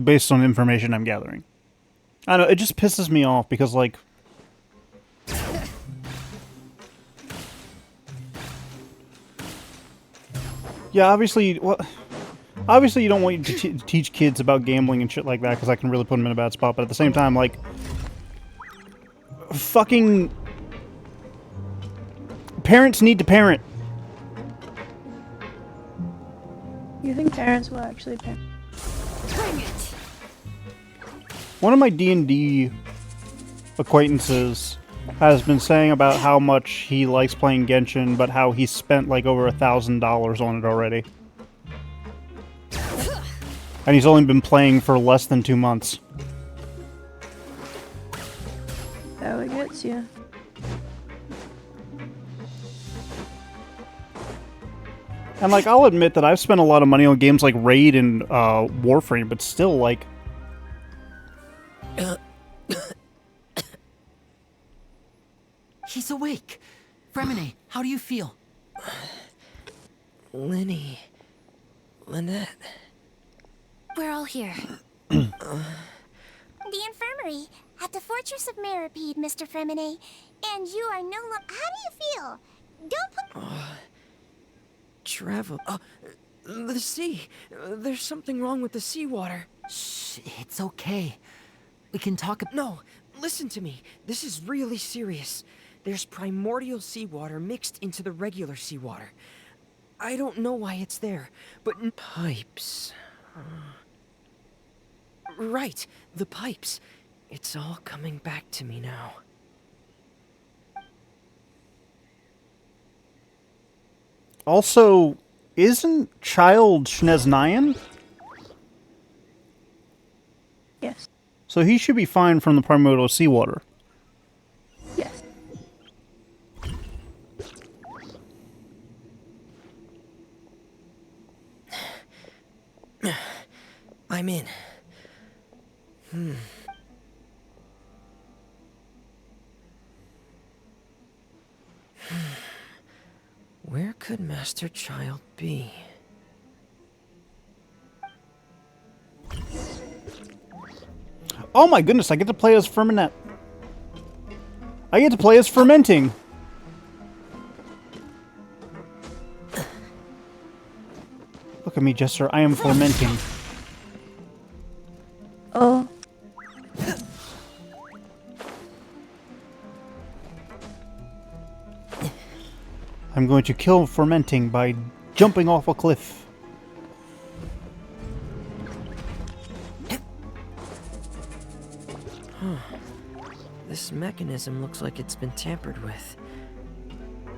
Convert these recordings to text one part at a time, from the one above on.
based on information I'm gathering. I don't know, it just pisses me off because, like... Yeah, obviously... Well, obviously you don't want to teach kids about gambling and shit like that, because that can really put them in a bad spot, but at the same time, like... Fucking... Parents need to parent. You think parents will actually parent? Bring it. One of my D&D acquaintances has been saying about how much he likes playing Genshin, but how he's spent like over $1,000 on it already. And he's only been playing for less than 2 months. That what gets you. And like, I'll admit that I've spent a lot of money on games like Raid and Warframe, but still, like... He's awake. Fremine, how do you feel? Lynette. We're all here. The infirmary at the Fortress of Meripede, Mr. Fremine. And you are no longer... How do you feel? Don't put... Travel. The sea. There's something wrong with the seawater. Shh, it's okay. We can talk. No, listen to me. This is really serious. There's primordial seawater mixed into the regular seawater. I don't know why it's there, but pipes. Right, the pipes. It's all coming back to me now. Also, isn't Child Shneznayan? Yes. So he should be fine from the primordial seawater. Yes. I'm in. Where could Master Child be? Oh my goodness, I get to play as Ferminette. I get to play as Fermenting. Look at me, Jester. I am fermenting. Oh. I'm going to kill fermenting by jumping off a cliff. This mechanism looks like it's been tampered with.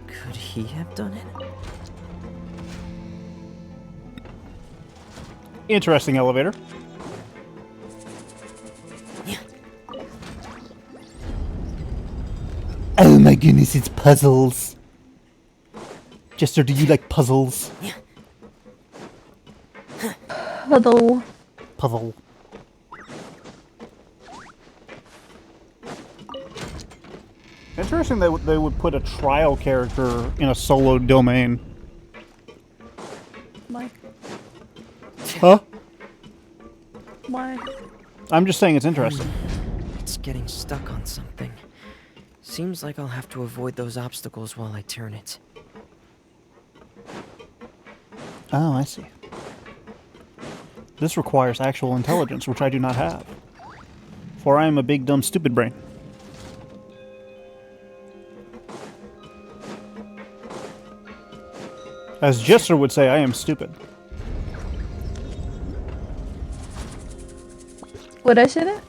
Could he have done it? Interesting elevator. Oh my goodness, it's puzzles. Jester, do you like puzzles? Although. Puzzle. Interesting they would put a trial character in a solo domain. Why? Huh? Why? I'm just saying it's interesting. It's getting stuck on something. Seems like I'll have to avoid those obstacles while I turn it. Oh, I see. This requires actual intelligence, which I do not have. For I am a big, dumb, stupid brain. As Jester would say, I am stupid. Would I say that?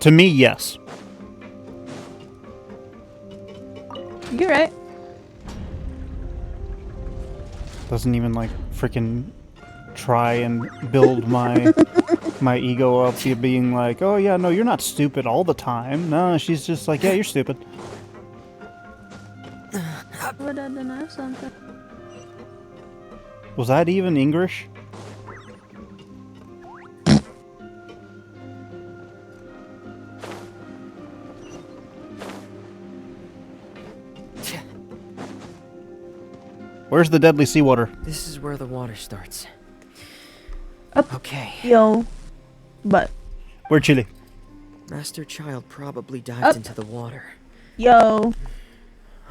To me, yes. You're right. Doesn't even, like, freaking try and build my my ego up to being like, oh yeah, no, you're not stupid all the time. No, she's just like, yeah, you're stupid. Would I deny something? Was that even English? Where's the deadly seawater? This is where the water starts. Okay. Yo. But. We're chilly. Master Child probably dived Up. into the water. Yo.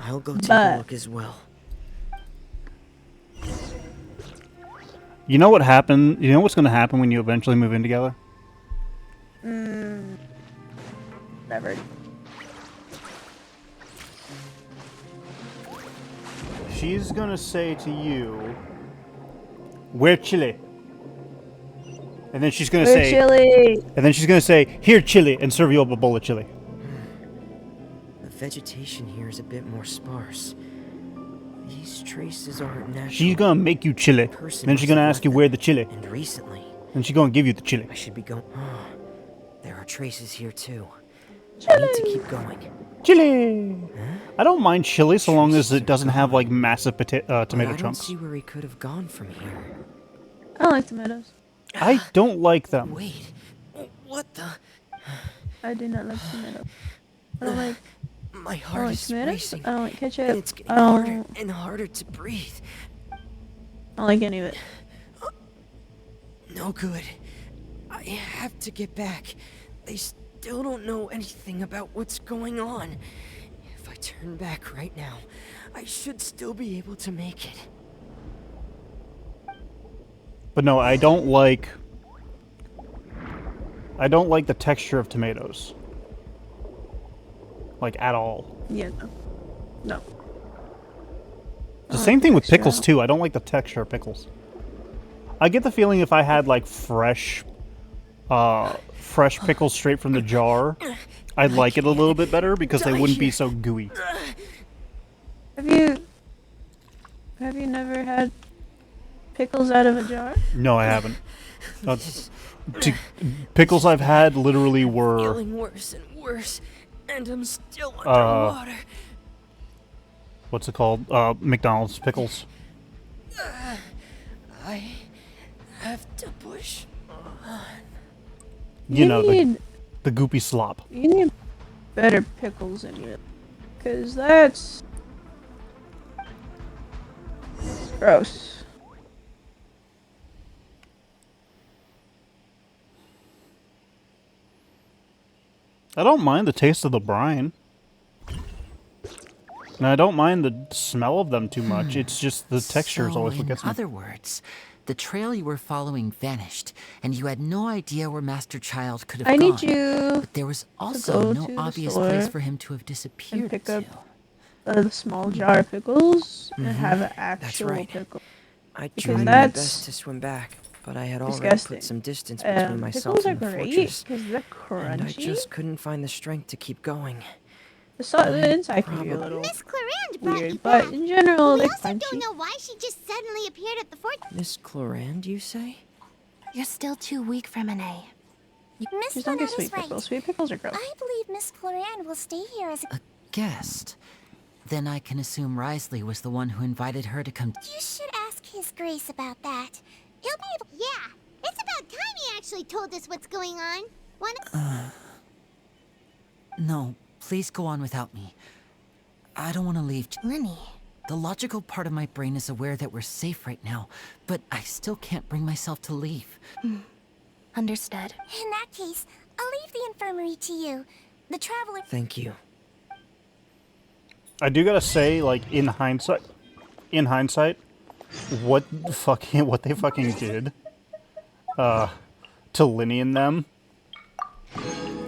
I'll go take a But. look as well. You know what happened? You know what's gonna happen when you eventually move in together? Never. She's gonna say to you, "We're chilly," and then she's gonna We're say, chilly. and then she's gonna say, "Here, chili," and serve you up a bowl of chili. The vegetation here is a bit more sparse. These traces aren't natural. She's gonna make you chili. Person Then she's must gonna have ask left you them. where the chili. And recently, Then she's gonna give you the chili. I should be going. Oh, there are traces here too. I need to keep going. Chili. I don't mind chili so long as Traces it are doesn't have gone. like massive But tomato I don't chunks. see where he could have gone from here. I don't like tomatoes. I don't like them. Wait, what the? I do not like tomatoes. I don't like. My I don't heart like is tomatoes. racing. I don't like ketchup. And it's getting I don't. harder and harder to breathe. I don't like any of it. No good. I have to get back. They still don't know anything about what's going on. If I turn back right now, I should still be able to make it. But no, I don't like the texture of tomatoes. Like at all. Yeah, no. No. The I same like thing with texture. pickles too. I don't like the texture of pickles. I get the feeling if I had like fresh pickles straight from the jar, I'd like it a little bit better because they wouldn't be so gooey. Have you never had pickles out of a jar? No, I haven't. Pickles I've had literally were Feeling worse and worse, and I'm still underwater. what's it called? McDonald's pickles. I have to push. You know, need, the goopy slop. you need better pickles in your, cause that's gross. I don't mind the taste of the brine. And I don't mind the smell of them too much. It's just the texture is So, always what in gets me. other words, the trail you were following vanished, and you had no idea where Master Child could have I gone. need you But there was also go no to the obvious store place for him to have disappeared and pick to. up a small jar of pickles and have an actual right. pickle. I Because tried my that's best to swim back, but I had already disgusting. put some distance between myself Pickles are and the great fortress. because they're And I crunchy. just couldn't find the strength to keep going. The inside can be a Probably- little Miss Clarand brought you weird, but back. in general, We they're also don't crunchy. know why she just suddenly appeared at the fort. Miss Clorand, you say? You're still too weak, Fremine. Miss Just don't get Clorand sweet is right. pickles. Sweet pickles are gross. I believe Miss Clorand will stay here as a... A guest? Then I can assume Risley was the one who invited her to come. You should ask His Grace about that. He'll be able... Yeah, it's about time he actually told us what's going on. No, please go on without me. I don't want to leave. Lenny. The logical part of my brain is aware that we're safe right now, but I still can't bring myself to leave. Understood. In that case, I'll leave the infirmary to you. The traveler... Thank you. I do gotta say, like in hindsight, what they fucking did, to Linny and them,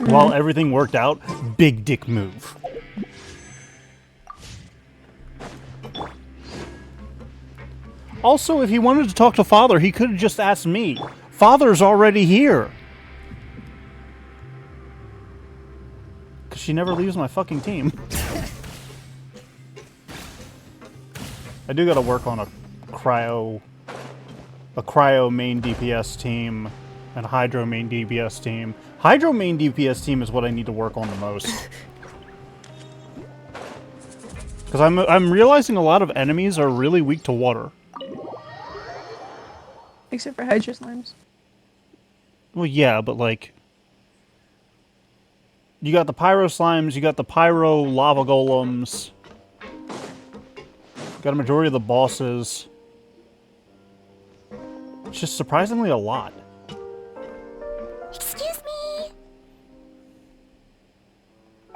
while everything worked out, big dick move. Also, if he wanted to talk to Father, he could have just asked me. Father's already here. Because she never leaves my fucking team. I do gotta work on a cryo main DPS team and a hydro main DPS team. Hydro main DPS team is what I need to work on the most. Because I'm realizing a lot of enemies are really weak to water. Except for hydro slimes. Well, yeah, but like... You got the pyro slimes, you got the pyro lava golems. Got a majority of the bosses. It's just surprisingly a lot.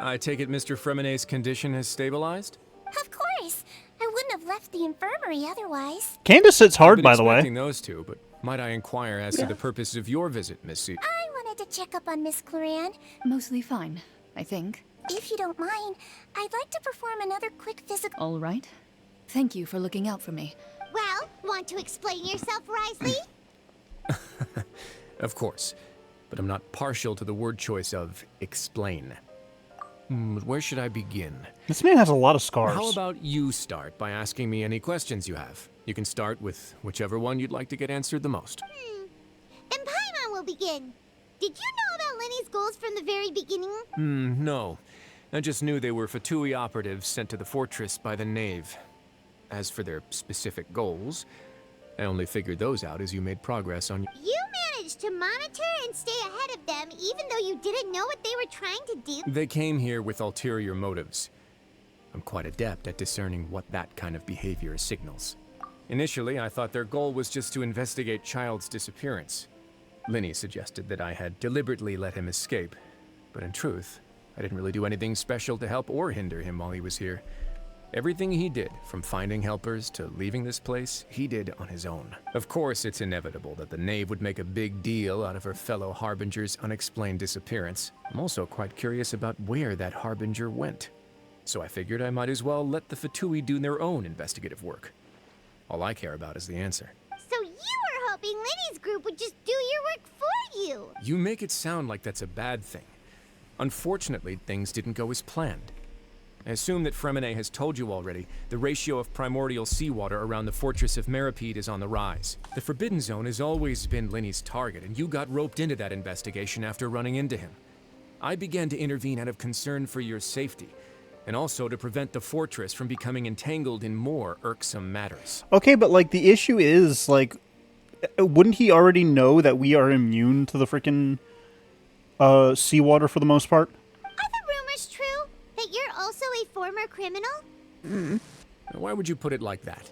I take it Mr. Fremonet's condition has stabilized? Of course. I wouldn't have left the infirmary otherwise. Candace sits hard, I've been by the way. expecting those two, but might I inquire as to the purpose of your visit, Miss C? I wanted to check up on Miss Cloran. Mostly fine, I think. If you don't mind, I'd like to perform another quick physical... All right. Thank you for looking out for me. Well, want to explain yourself, Risley? Of course, but I'm not partial to the word choice of explain. Where should I begin? This man has a lot of scars. How about you start by asking me any questions you have? You can start with whichever one you'd like to get answered the most. Then Paimon will begin. Did you know about Lenny's goals from the very beginning? No. I just knew they were Fatui operatives sent to the fortress by the Knave. As for their specific goals, I only figured those out as you made progress on... You managed to monitor and stay ahead of them even though you didn't know what they were trying to do? They came here with ulterior motives. I'm quite adept at discerning what that kind of behavior signals. Initially, I thought their goal was just to investigate Child's disappearance. Linny suggested that I had deliberately let him escape, but in truth, I didn't really do anything special to help or hinder him while he was here. Everything he did, from finding helpers to leaving this place, he did on his own. Of course, it's inevitable that the Knave would make a big deal out of her fellow Harbinger's unexplained disappearance. I'm also quite curious about where that Harbinger went. So I figured I might as well let the Fatui do their own investigative work. All I care about is the answer. So you were hoping Lenny's group would just do your work for you? You make it sound like that's a bad thing. Unfortunately, things didn't go as planned. I assume that Fremonet has told you already, the ratio of primordial seawater around the fortress of Meripede is on the rise. The Forbidden Zone has always been Linny's target, and you got roped into that investigation after running into him. I began to intervene out of concern for your safety, and also to prevent the fortress from becoming entangled in more irksome matters. Okay, but, like, the issue is, like, wouldn't he already know that we are immune to the freaking seawater for the most part? Are the rumors true? That you're also a former criminal? Why would you put it like that?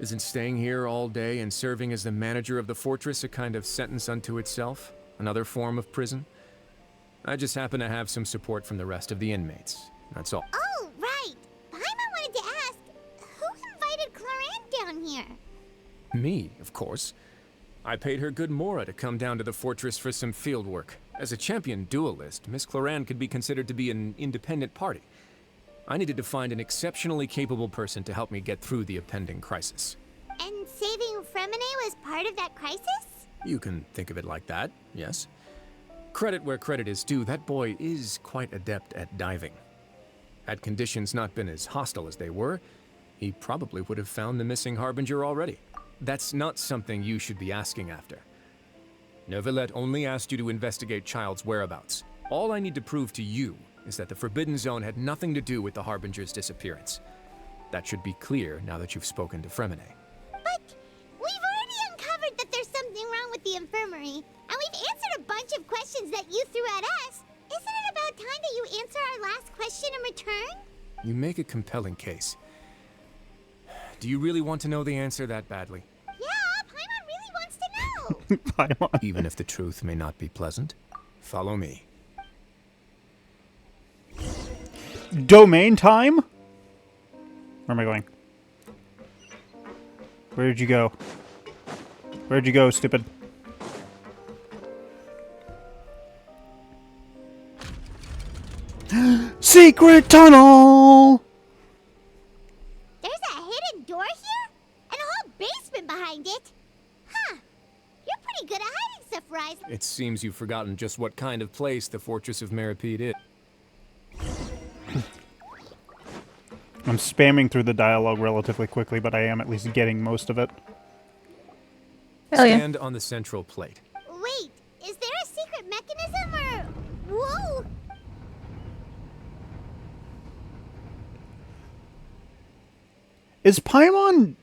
Isn't staying here all day and serving as the manager of the fortress a kind of sentence unto itself? Another form of prison? I just happen to have some support from the rest of the inmates. That's all. Oh, right. Paimon wanted to ask, who invited Cloran down here? Me, of course. I paid her good mora to come down to the fortress for some field work. As a champion duelist, Miss Cloran could be considered to be an independent party. I needed to find an exceptionally capable person to help me get through the impending crisis. And saving Fremonet was part of that crisis? You can think of it like that, yes. Credit where credit is due, that boy is quite adept at diving. Had conditions not been as hostile as they were, he probably would have found the missing Harbinger already. That's not something you should be asking after. Neuvillette only asked you to investigate Child's whereabouts. All I need to prove to you is that the Forbidden Zone had nothing to do with the Harbinger's disappearance. That should be clear now that you've spoken to Fremonet. But we've already uncovered that there's something wrong with the infirmary, and we've answered a bunch of questions that you threw at us. Isn't it about time that you answer our last question in return? You make a compelling case. Do you really want to know the answer that badly? Yeah, Paimon really wants to know. Paimon. Even if the truth may not be pleasant? Follow me. Domain time? Where am I going? Where did you go? Where'd you go, stupid? Secret tunnel! There's a hidden door here? And a whole basement behind it? Huh. You're pretty good at hiding stuff, Risley. It seems you've forgotten just what kind of place the Fortress of Meripede is. I'm spamming through the dialogue relatively quickly, but I am at least getting most of it. Hell yeah. Stand on the central plate. Wait, is there a secret mechanism or... Whoa! Is Paimon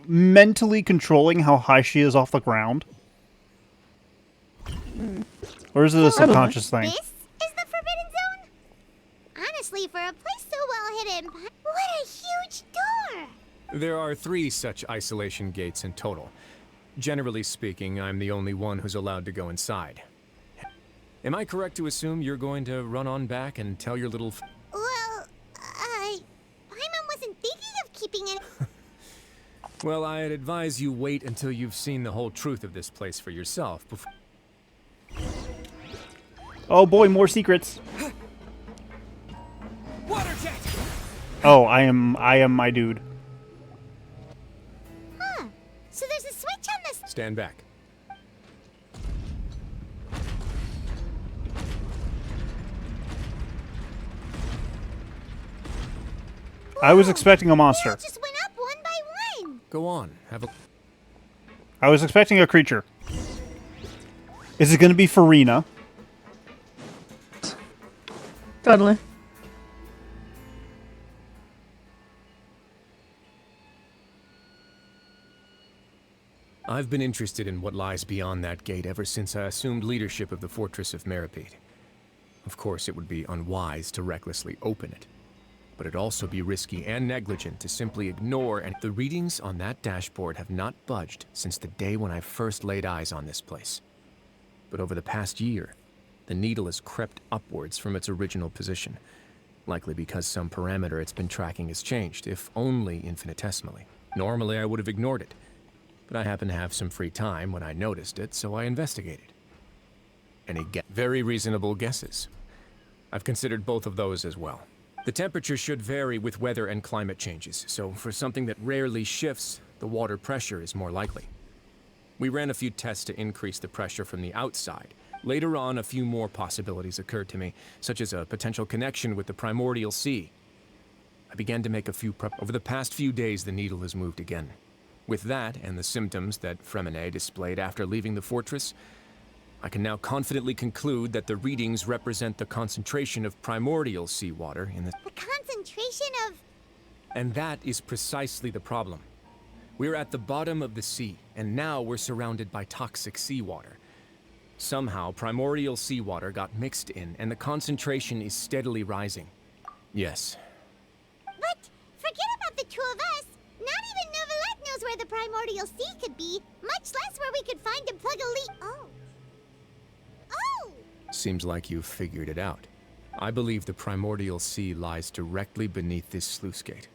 mentally controlling how high she is off the ground? Or is it a subconscious thing? This is the Forbidden Zone? Honestly, for a place so well hidden, what a huge door! There are 3 such isolation gates in total. Generally speaking, I'm the only one who's allowed to go inside. Am I correct to assume you're going to run on back and tell your little Well, Paimon wasn't thinking of keeping it. Well, I'd advise you wait until you've seen the whole truth of this place for yourself before... Oh boy, more secrets. Water jet! Oh, I am my dude. Huh. So there's a switch on this. Stand back. I was expecting a They all monster. just went up one by one. Go on, have a... I was expecting a creature. Is it going to be Farina? Totally. I've been interested in what lies beyond that gate ever since I assumed leadership of the Fortress of Meripede. Of course, it would be unwise to recklessly open it, but it'd also be risky and negligent to simply ignore, and the readings on that dashboard have not budged since the day when I first laid eyes on this place. But over the past year, the needle has crept upwards from its original position, likely because some parameter it's been tracking has changed, if only infinitesimally. Normally, I would have ignored it, but I happened to have some free time when I noticed it, so I investigated. Any very reasonable guesses? I've considered both of those as well. The temperature should vary with weather and climate changes, so for something that rarely shifts, the water pressure is more likely. We ran a few tests to increase the pressure from the outside. Later on, a few more possibilities occurred to me, such as a potential connection with the primordial sea. I began to make a few Over the past few days, the needle has moved again. With that, and the symptoms that Fremine displayed after leaving the fortress, I can now confidently conclude that the readings represent the concentration of primordial seawater in the... The concentration of... And that is precisely the problem. We're at the bottom of the sea, and now we're surrounded by toxic seawater. Somehow, primordial seawater got mixed in, and the concentration is steadily rising. Yes. But forget about the two of us. Not even Novelette knows where the primordial sea could be, much less where we could find and plug a leak. Oh. Oh! Seems like you've figured it out. I believe the primordial sea lies directly beneath this sluice gate.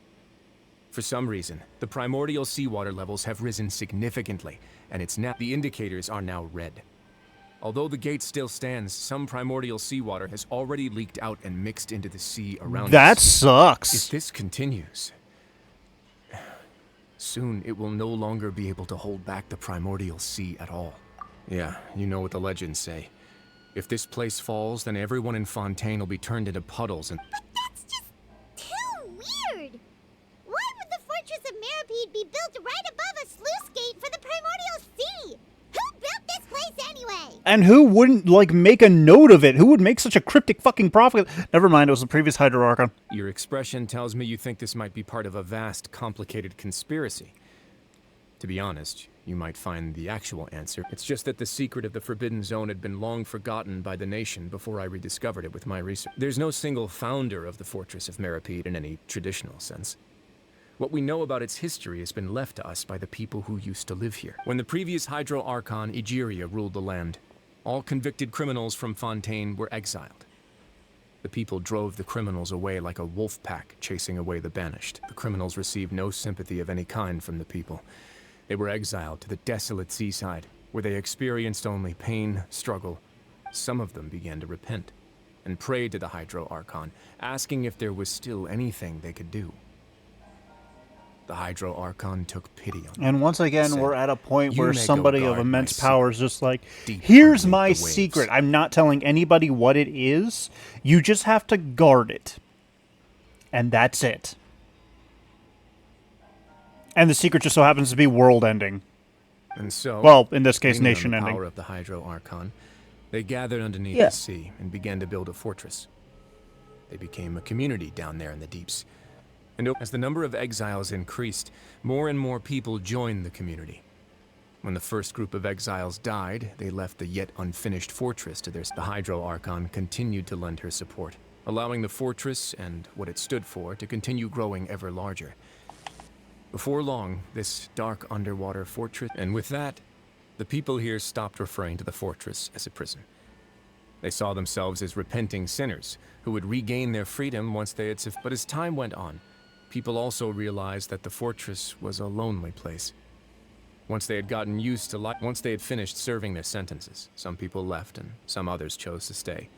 For some reason, the primordial seawater levels have risen significantly, and the indicators are now red. Although the gate still stands, some primordial seawater has already leaked out and mixed into the sea around That us. sucks. If this continues, soon it will no longer be able to hold back the primordial sea at all. Yeah, you know what the legends say. If this place falls, then everyone in Fontaine will be turned into puddles and... But that's just too weird! Why would the Fortress of Meripede be built right above a sluice gate for the primordial sea? Who built this place anyway? And who wouldn't, like, make a note of it? Who would make such a cryptic fucking prophet? Never mind, it was the previous Hydro Archon. Your expression tells me you think this might be part of a vast, complicated conspiracy. To be honest, you might find the actual answer. It's just that the secret of the Forbidden Zone had been long forgotten by the nation before I rediscovered it with my research. There's no single founder of the Fortress of Meripede in any traditional sense. What we know about its history has been left to us by the people who used to live here. When the previous Hydro Archon, Egeria, ruled the land, all convicted criminals from Fontaine were exiled. The people drove the criminals away like a wolf pack chasing away the banished. The criminals received no sympathy of any kind from the people. They were exiled to the desolate seaside, where they experienced only pain, struggle. Some of them began to repent, and prayed to the Hydro Archon, asking if there was still anything they could do. The Hydro Archon took pity on them. And once again, Said, we're at a point "You where may go somebody of guard my immense secret power is just like, deep here's underneath my the waves." secret. I'm not telling anybody what it is. You just have to guard it. And that's it. And the secret just so happens to be world ending. And so, Well, in this case, leaning on nation the ending. power of the Hydro Archon, they gathered underneath Yeah. the sea and began to build a fortress. They became a community down there in the deeps. And as the number of exiles increased, more and more people joined the community. When the first group of exiles died, they left the yet unfinished fortress to the Hydro Archon continued to lend her support, allowing the fortress and what it stood for to continue growing ever larger. Before long, this dark underwater fortress, and with that, the people here stopped referring to the fortress as a prison. They saw themselves as repenting sinners who would regain their freedom once they had... But as time went on, people also realized that the fortress was a lonely place. Once they had gotten used to life, once they had finished serving their sentences, some people left and some others chose to stay.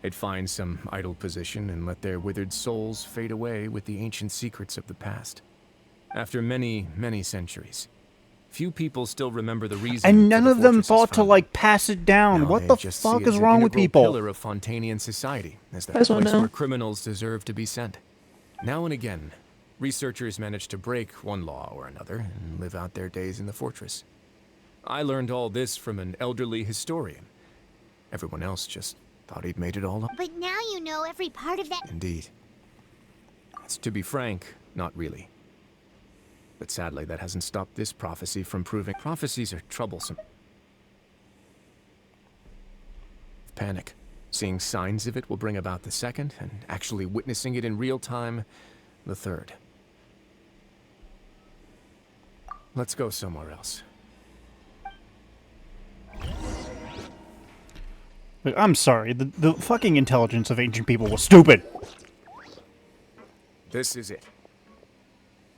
They'd find some idle position and let their withered souls fade away with the ancient secrets of the past. After many, many centuries, few people still remember the reason. And none for the of them fortress's thought to, founding. like, pass it down. Now What they the just fuck see it is as wrong an with integral people? pillar of Fontanian society, as the That's what place now. where criminals deserve to be sent. Now and again, researchers manage to break one law or another and live out their days in the fortress. I learned all this from an elderly historian. Everyone else just thought he'd made it all up. But now you know every part of that. Indeed. To be frank, not really. But sadly, that hasn't stopped this prophecy from proving... Prophecies are troublesome. Panic. Seeing signs of it will bring about the second, and actually witnessing it in real time, the third. Let's go somewhere else. I'm sorry, the fucking intelligence of ancient people was stupid. This is it.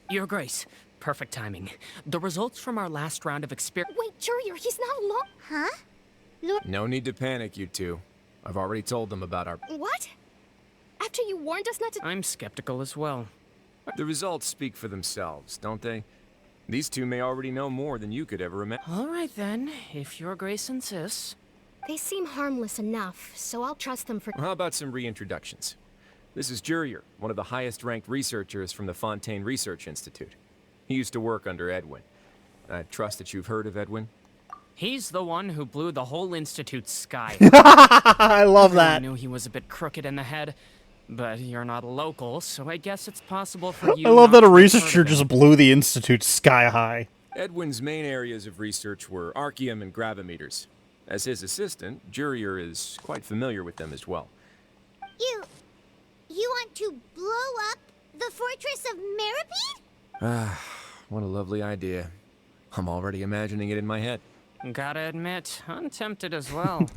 Your Grace, perfect timing. The results from our last round of experiment. Wait, Jurier, he's not alone. Huh? No need to panic, you two. I've already told them about our... What? After you warned us not to. I'm skeptical as well. The results speak for themselves, don't they? These two may already know more than you could ever imagine. All right then, if Your Grace insists. They seem harmless enough, so I'll trust them for. How about some reintroductions? This is Jurier, one of the highest-ranked researchers from the Fontaine Research Institute. He used to work under Edwin. I trust that you've heard of Edwin? He's the one who blew the whole institute's sky. I love I that. knew he was a bit crooked in the head, but you're not a local, so I guess it's possible for you. I love not that a to have heard researcher of him. just blew the institute sky high. Edwin's main areas of research were archaeum and gravimeters. As his assistant, Jurier is quite familiar with them as well. You want to blow up the fortress of Meripede? What a lovely idea. I'm already imagining it in my head. Gotta admit, I'm tempted as well.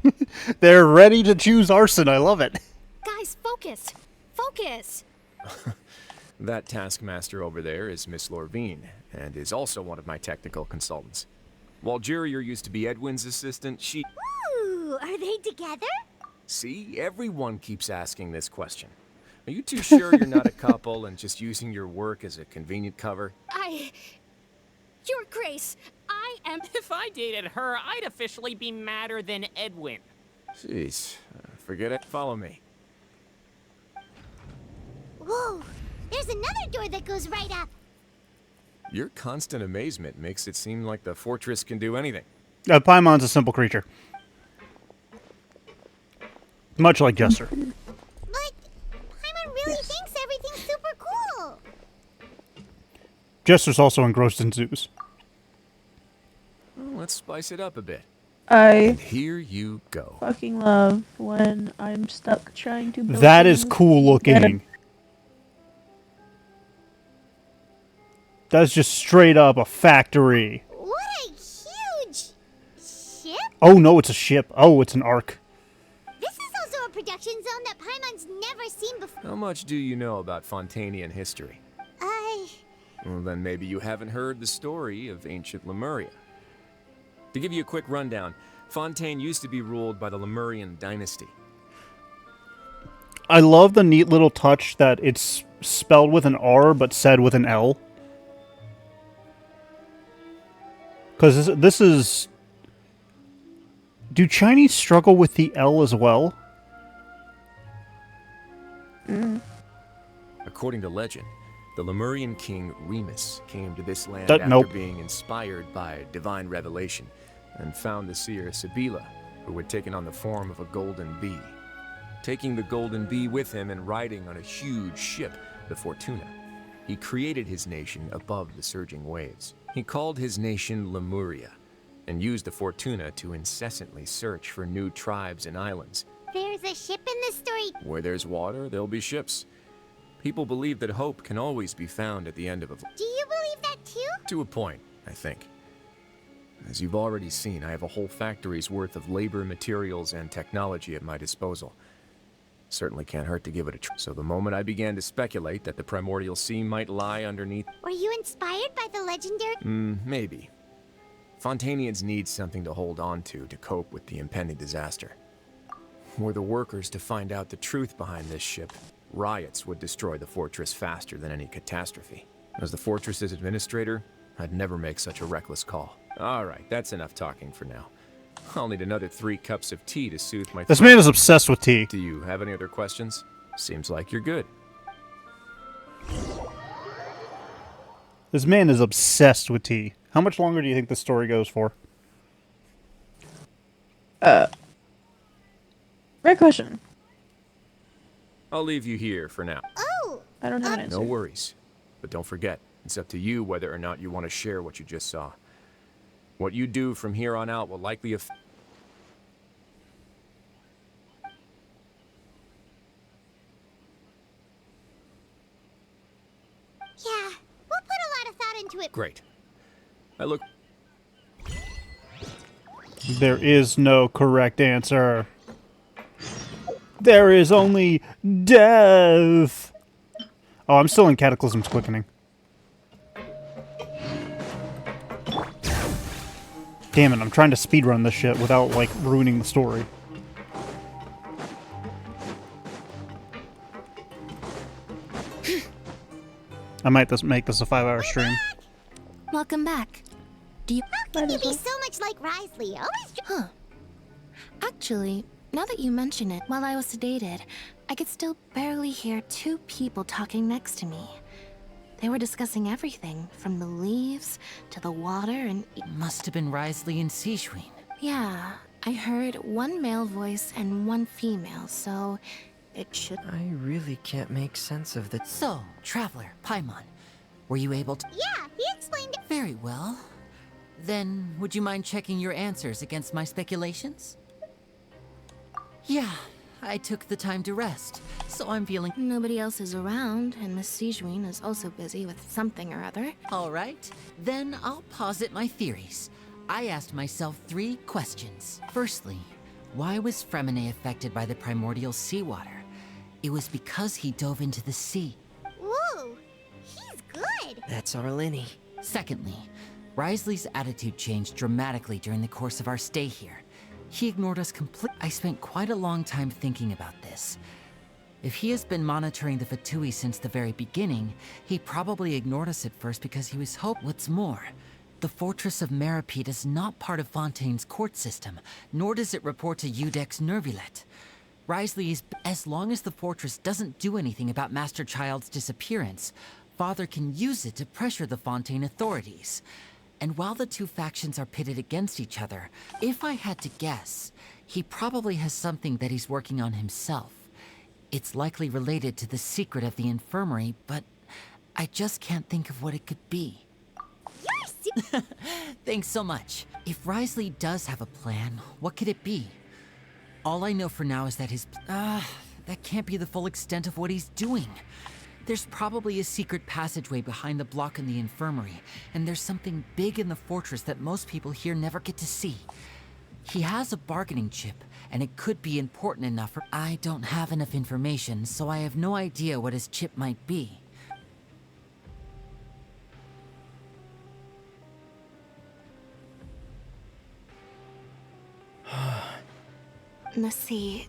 They're ready to choose arson. I love it. Guys, focus. Focus. That taskmaster over there is Miss Lorvine, and is also one of my technical consultants. While Jurier used to be Edwin's assistant, she... Ooh, are they together? See, everyone keeps asking this question. Are you too sure you're not a couple and just using your work as a convenient cover? Your Grace, I am. If I dated her, I'd officially be madder than Edwin. Jeez, forget it. Follow me. Whoa, there's another door that goes right up. Your constant amazement makes it seem like the fortress can do anything. Paimon's a simple creature. Much like Jester. But Paimon really thinks everything's super cool. Jester's also engrossed in zoos. Well, let's spice it up a bit. I Here you go. fucking love when I'm stuck trying to build That is things cool looking. that- That's just straight up a factory. What a huge ship! Oh no, it's a ship. Oh, it's an ark. This is also a production zone that Paimon's never seen before. How much do you know about Fontanian history? Well, then maybe you haven't heard the story of ancient Lemuria. To give you a quick rundown, Fontaine used to be ruled by the Lemurian dynasty. I love the neat little touch that it's spelled with an R but said with an L. Because this is... Do Chinese struggle with the L as well? According to legend, the Lemurian king Remus came to this land after Nope. being inspired by divine revelation and found the seer Sibila, who had taken on the form of a golden bee. Taking the golden bee with him and riding on a huge ship, the Fortuna, he created his nation above the surging waves. He called his nation Lemuria and used the Fortuna to incessantly search for new tribes and islands. There's a ship in this story. Where there's water, there'll be ships. People believe that hope can always be found at the end of a... Do you believe that too? To a point, I think. As you've already seen, I have a whole factory's worth of labor, materials, and technology at my disposal. Certainly can't hurt to give it a try. So the moment I began to speculate that the primordial sea might lie underneath... Were you inspired by the legendary? Maybe. Fontanians need something to hold on to cope with the impending disaster. Were the workers to find out the truth behind this ship, riots would destroy the fortress faster than any catastrophe. As the fortress's administrator, I'd never make such a reckless call. Alright, that's enough talking for now. I'll need another 3 cups of tea to soothe my This throat. man is obsessed with tea. Do you have any other questions? Seems like you're good. This man is obsessed with tea. How much longer do you think this story goes for? Great question. I'll leave you here for now. Oh, I don't have an answer. No worries. But don't forget, it's up to you whether or not you want to share what you just saw. What you do from here on out will likely affect... yeah. We'll put a lot of thought into it. Great. I look... There is no correct answer. There is only death. Oh, I'm still in Cataclysm's Quickening. Damn it, I'm trying to speedrun this shit without, like, ruining the story. I might make this a 5-hour stream. Welcome back. Do you... How can you be so much like Risley? Always... Huh. Actually, now that you mention it, while I was sedated, I could still barely hear 2 people talking next to me. They were discussing everything, from the leaves to the water and... Must have been Risley and Sejuin. Yeah, I heard 1 male voice and 1 female, so it should... I really can't make sense of the... So, Traveler, Paimon, were you able to... Yeah, he explained it. Very well. Then, would you mind checking your answers against my speculations? Yeah, I took the time to rest, so I'm feeling... Nobody else is around, and Miss Sejuin is also busy with something or other. All right, then I'll posit my theories. I asked myself 3 questions. Firstly, why was Fremine affected by the primordial seawater? It was because he dove into the sea. Whoa, he's good. That's our Linny. Secondly, Risley's attitude changed dramatically during the course of our stay here. He ignored us completely. I spent quite a long time thinking about this. If he has been monitoring the Fatui since the very beginning, he probably ignored us at first because he was What's more, the Fortress of Meripede is not part of Fontaine's court system, nor does it report to Udex Nervulet. Risley is... As long as the fortress doesn't do anything about Master Child's disappearance, Father can use it to pressure the Fontaine authorities. And while the 2 factions are pitted against each other, if I had to guess, he probably has something that he's working on himself. It's likely related to the secret of the infirmary, but I just can't think of what it could be. Thanks so much. If Risley does have a plan, what could it be? All I know for now is that that can't be the full extent of what he's doing. There's probably a secret passageway behind the block in the infirmary, and there's something big in the fortress that most people here never get to see. He has a bargaining chip, and it could be important enough for... I don't have enough information, so I have no idea what his chip might be. The sea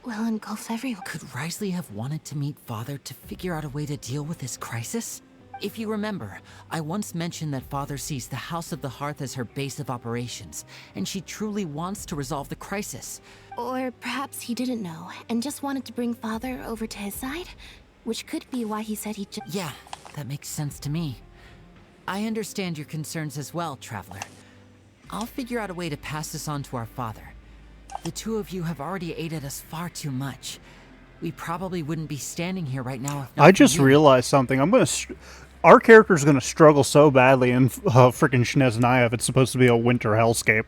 will engulf everyone. Could Risley have wanted to meet Father to figure out a way to deal with this crisis? If you remember, I once mentioned that Father sees the House of the Hearth as her base of operations, and she truly wants to resolve the crisis. Or perhaps he didn't know, and just wanted to bring Father over to his side? Which could be why he said he just... Yeah, that makes sense to me. I understand your concerns as well, Traveler. I'll figure out a way to pass this on to our father. The 2 of you have already aided us far too much. We probably wouldn't be standing here right now if not I just for you. realized something. Our character's gonna struggle so badly in freaking Sneznaya if it's supposed to be a winter hellscape.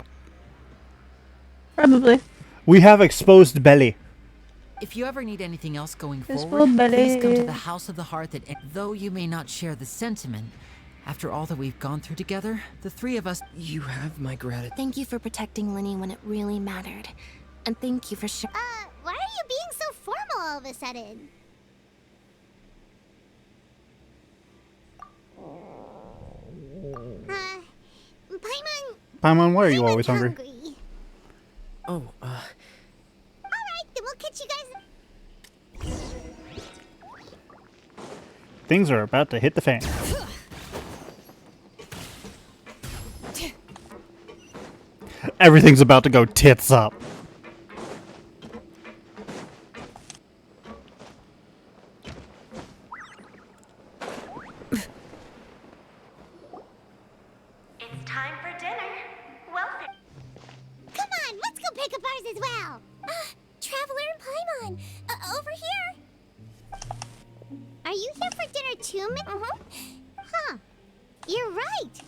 Probably. We have exposed belly. If you ever need anything else going This forward, will please come to belly. the House of the Hearth. Though you may not share the sentiment, After all that we've gone through together, the three of us... You have my gratitude. Thank you for protecting Linny when it really mattered. And thank you for Why are you being so formal all of a sudden? Paimon... Paimon, why are you always Paimon's hungry? Oh, Alright, then we'll catch you guys... Things are about to hit the fan. Everything's about to go tits up. It's time for dinner. Well, Come on, let's go pick up ours as well! Traveler and Paimon! Over here! Are you here for dinner too, Huh. You're right!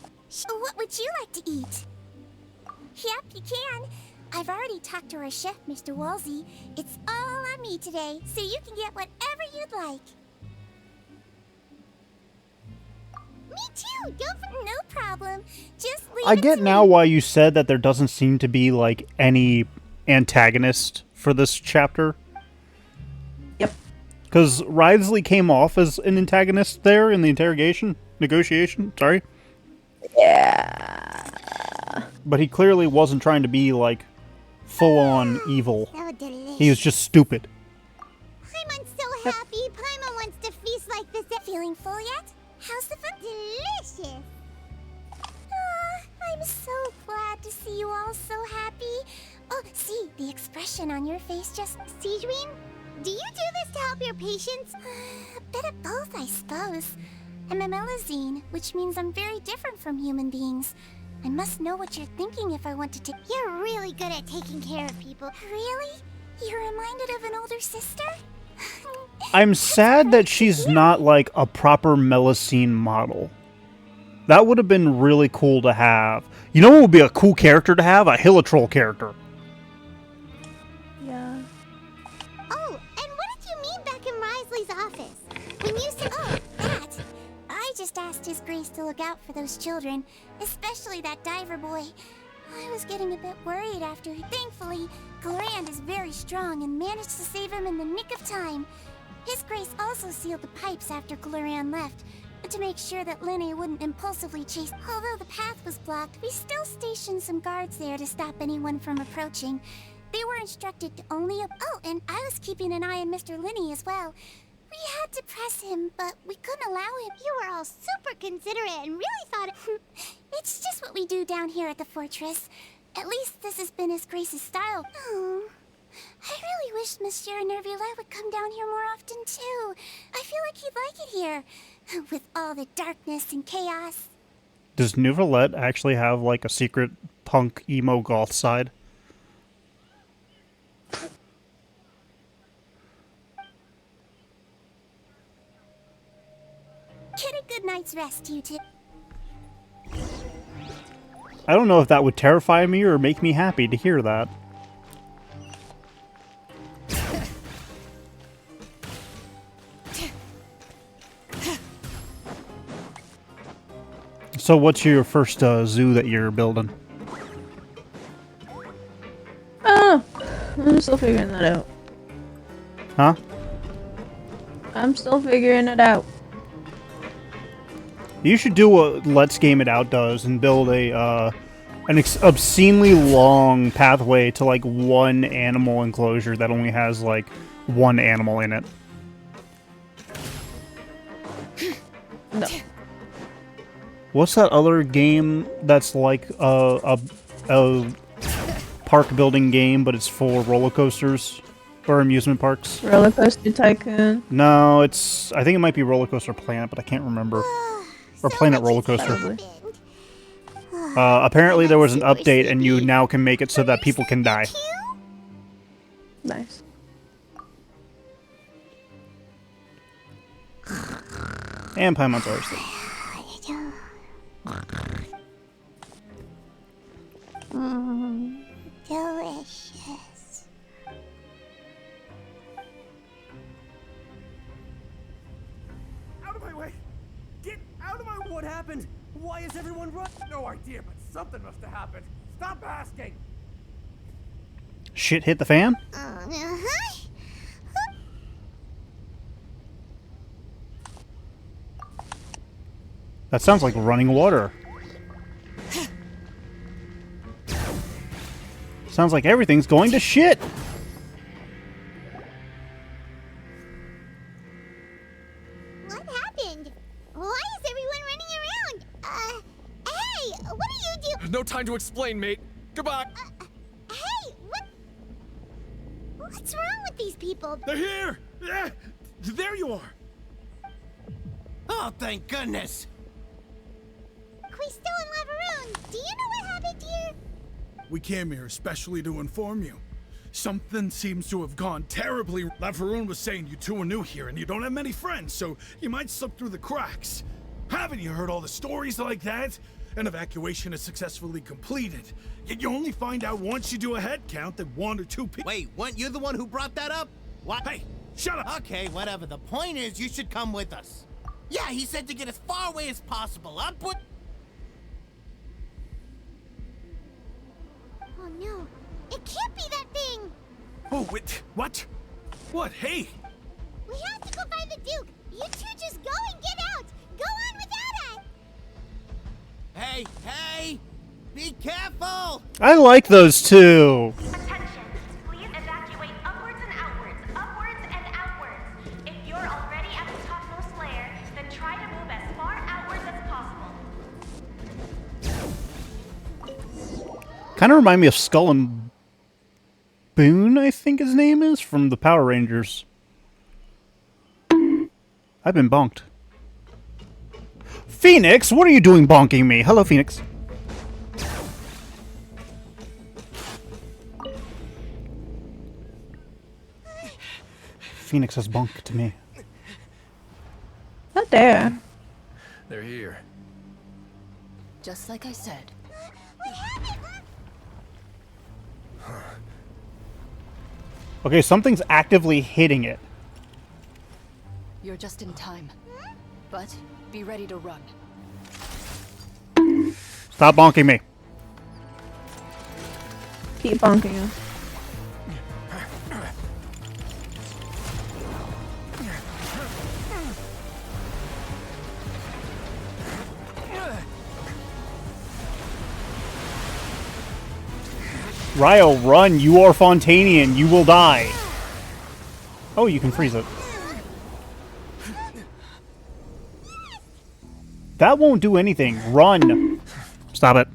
What would you like to eat? Yep, you can. I've already talked to our chef, Mr. Wolsey. It's all on me today, so you can get whatever you'd like. Me too! No problem. Just leave I it get to now me. why you said that there doesn't seem to be, like, any antagonist for this chapter. Yep. Because Wriothesley came off as an antagonist there in the negotiation, sorry. Yeah. But he clearly wasn't trying to be, like, full-on evil. So delicious. He was just stupid. Paimon's so happy. Paimon wants to feast like this. Feeling full yet? How's the food? Delicious. I'm so glad to see you all so happy. Oh, see, the expression on your face just... Seedween, do you do this to help your patients? A bit of both, I suppose. I'm a Melazine, which means I'm very different from human beings. I must know what you're thinking if I want to take... You're really good at taking care of people. Really? You're reminded of an older sister? I'm sad that she's not, like, a proper Melusine model. That would have been really cool to have. You know what would be a cool character to have? A Hilitroll character. Yeah. Oh, and what did you mean back in Wriothesley's office? When you said, oh, that. I just asked His Grace to look out for those children, especially that diver boy. I was getting a bit worried after. Thankfully, Glorand is very strong and managed to save him in the nick of time. His Grace also sealed the pipes after Glorand left, to make sure that Linny wouldn't impulsively chase. Although the path was blocked, we still stationed some guards there to stop anyone from approaching. They were instructed to only... Oh, and I was keeping an eye on Mr. Linny as well. We had to press him, but we couldn't allow him. You were all super considerate and really thought... It's just what we do down here at the fortress. At least this has been His Grace's style. Oh, I really wish Monsieur Nervulette would come down here more often, too. I feel like he'd like it here, with all the darkness and chaos. Does Neuvillette actually have, like, a secret punk emo goth side? Get a good night's rest, you two. I don't know if that would terrify me or make me happy to hear that. So what's your first zoo that you're building? Oh, I'm still figuring that out. Huh? I'm still figuring it out. You should do what Let's Game It Out does and build a an obscenely long pathway to like one animal enclosure that only has like one animal in it. No. What's that other game that's like a park building game, but it's for roller coasters or amusement parks? Roller Coaster Tycoon. No, it's... I think it might be Roller Coaster Planet, but I can't remember. Or Planet Roller Coaster. Probably. Apparently there was an update and you now can make it so that people can die. Nice. And Paimon's already asleep. Delicious. Out of my way! Get out of my... What happened? Something must have happened. Stop asking. Shit hit the fan? That sounds like running water. Sounds like everything's going to shit. What happened? Why is everyone running around? Hey, what are you doing? No time to explain, mate. Goodbye. Hey, what's wrong with these people? They're here! Yeah! There you are! Oh, thank goodness! We still in Lavaroon. Do you know what happened here? We came here especially to inform you. Something seems to have gone terribly. Lavaroon was saying you two are new here and you don't have many friends, so you might slip through the cracks. Haven't you heard all the stories like that? An evacuation is successfully completed. Yet you only find out once you do a head count that 1 or 2 people— Wait, weren't you the one who brought that up? What? Hey, shut up! Okay, whatever. The point is, you should come with us. Yeah, he said to get as far away as possible. I'm put. Oh no, it can't be that thing! Oh, wait, what? What? Hey! We have to go find the Duke! You two just go and get out! Go on without us! Hey, hey! Be careful! I like those two. Attention. Please evacuate upwards and outwards. Upwards and outwards. If you're already at the topmost layer, then try to move as far outwards as possible. Kind of remind me of Skull and Boone, I think his name is, from the Power Rangers. I've been bonked. Phoenix, what are you doing bonking me? Hello, Phoenix. Phoenix has bonked to me. Not there. They're here. Just like I said. Okay, something's actively hitting it. You're just in time. But be ready to run. Stop bonking me. Keep bonking him. Ryo, run! You are Fontanian. You will die. Oh, you can freeze it. That won't do anything. Run! Stop it.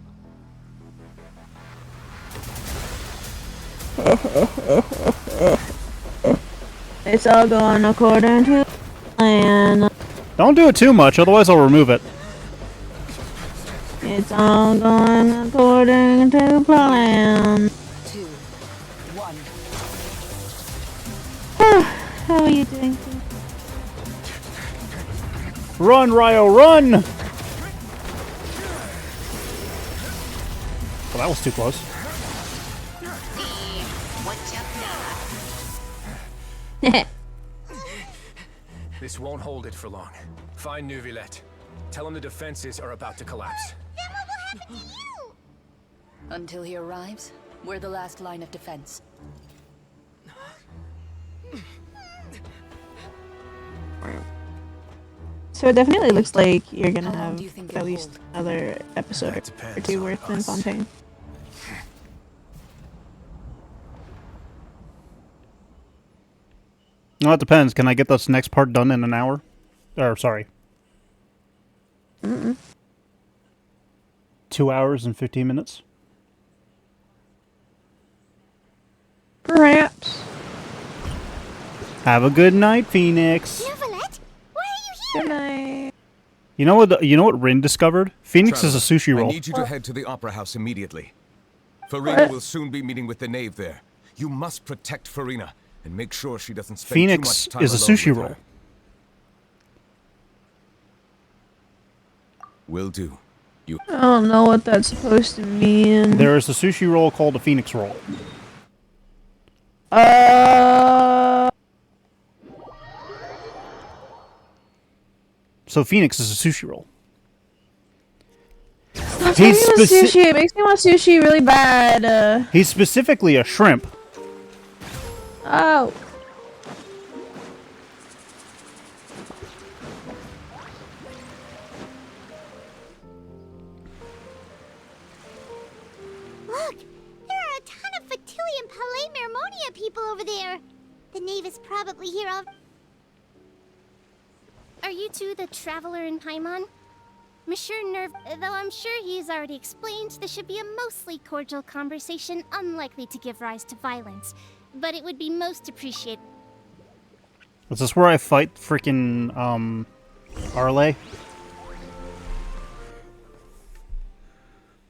It's all going according to plan. Don't do it too much, otherwise I'll remove it. It's all going according to plan. 2, 1. How are you doing? Run, Ryo, run! Well, that was too close. This won't hold it for long. Find Neuvillette. Tell him the defenses are about to collapse. Then what will happen to you? Until he arrives, we're the last line of defense. So it definitely looks like you're gonna How long have do you think at it'll least hold? another episode That or depends two on worth in us. Fontaine. No, it depends. Can I get this next part done in an hour? Or, sorry. 2 hours and 15 minutes? Perhaps. Have a good night, Phoenix. Neuvillette? Why are you here? Good night. You know what Rin discovered? Phoenix is a sushi I roll. need you to head to the Opera House immediately. Farina will soon be meeting with the knave there. You must protect Farina and make sure she doesn't spend Phoenix too much time is a alone sushi with roll. her. Will do. You. I don't know what that's supposed to mean. There is a sushi roll called a Phoenix roll. So Phoenix is a sushi roll. Stop He's sushi. It makes me want sushi really bad. He's specifically a shrimp. Oh. Look, there are a ton of Fatui and Palais Mermonia people over there. The knave is probably here all... Are you two the Traveler and Paimon? Monsieur Nerve, though I'm sure he's already explained, this should be a mostly cordial conversation, unlikely to give rise to violence. But it would be most appreciated. Is this where I fight freaking, Arle?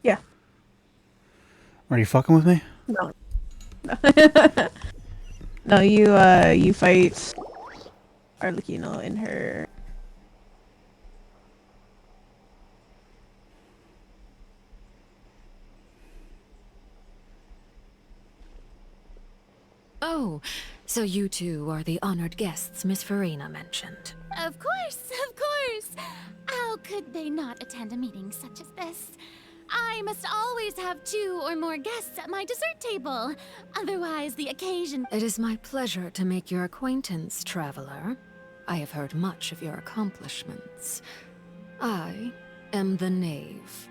Yeah. Are you fucking with me? No. No, you fight Arlecchino in her... Oh, so you two are the honored guests Miss Farina mentioned. Of course, of course. How could they not attend a meeting such as this? I must always have 2 or more guests at my dessert table. Otherwise, the occasion... It is my pleasure to make your acquaintance, traveler. I have heard much of your accomplishments. I am the Knave,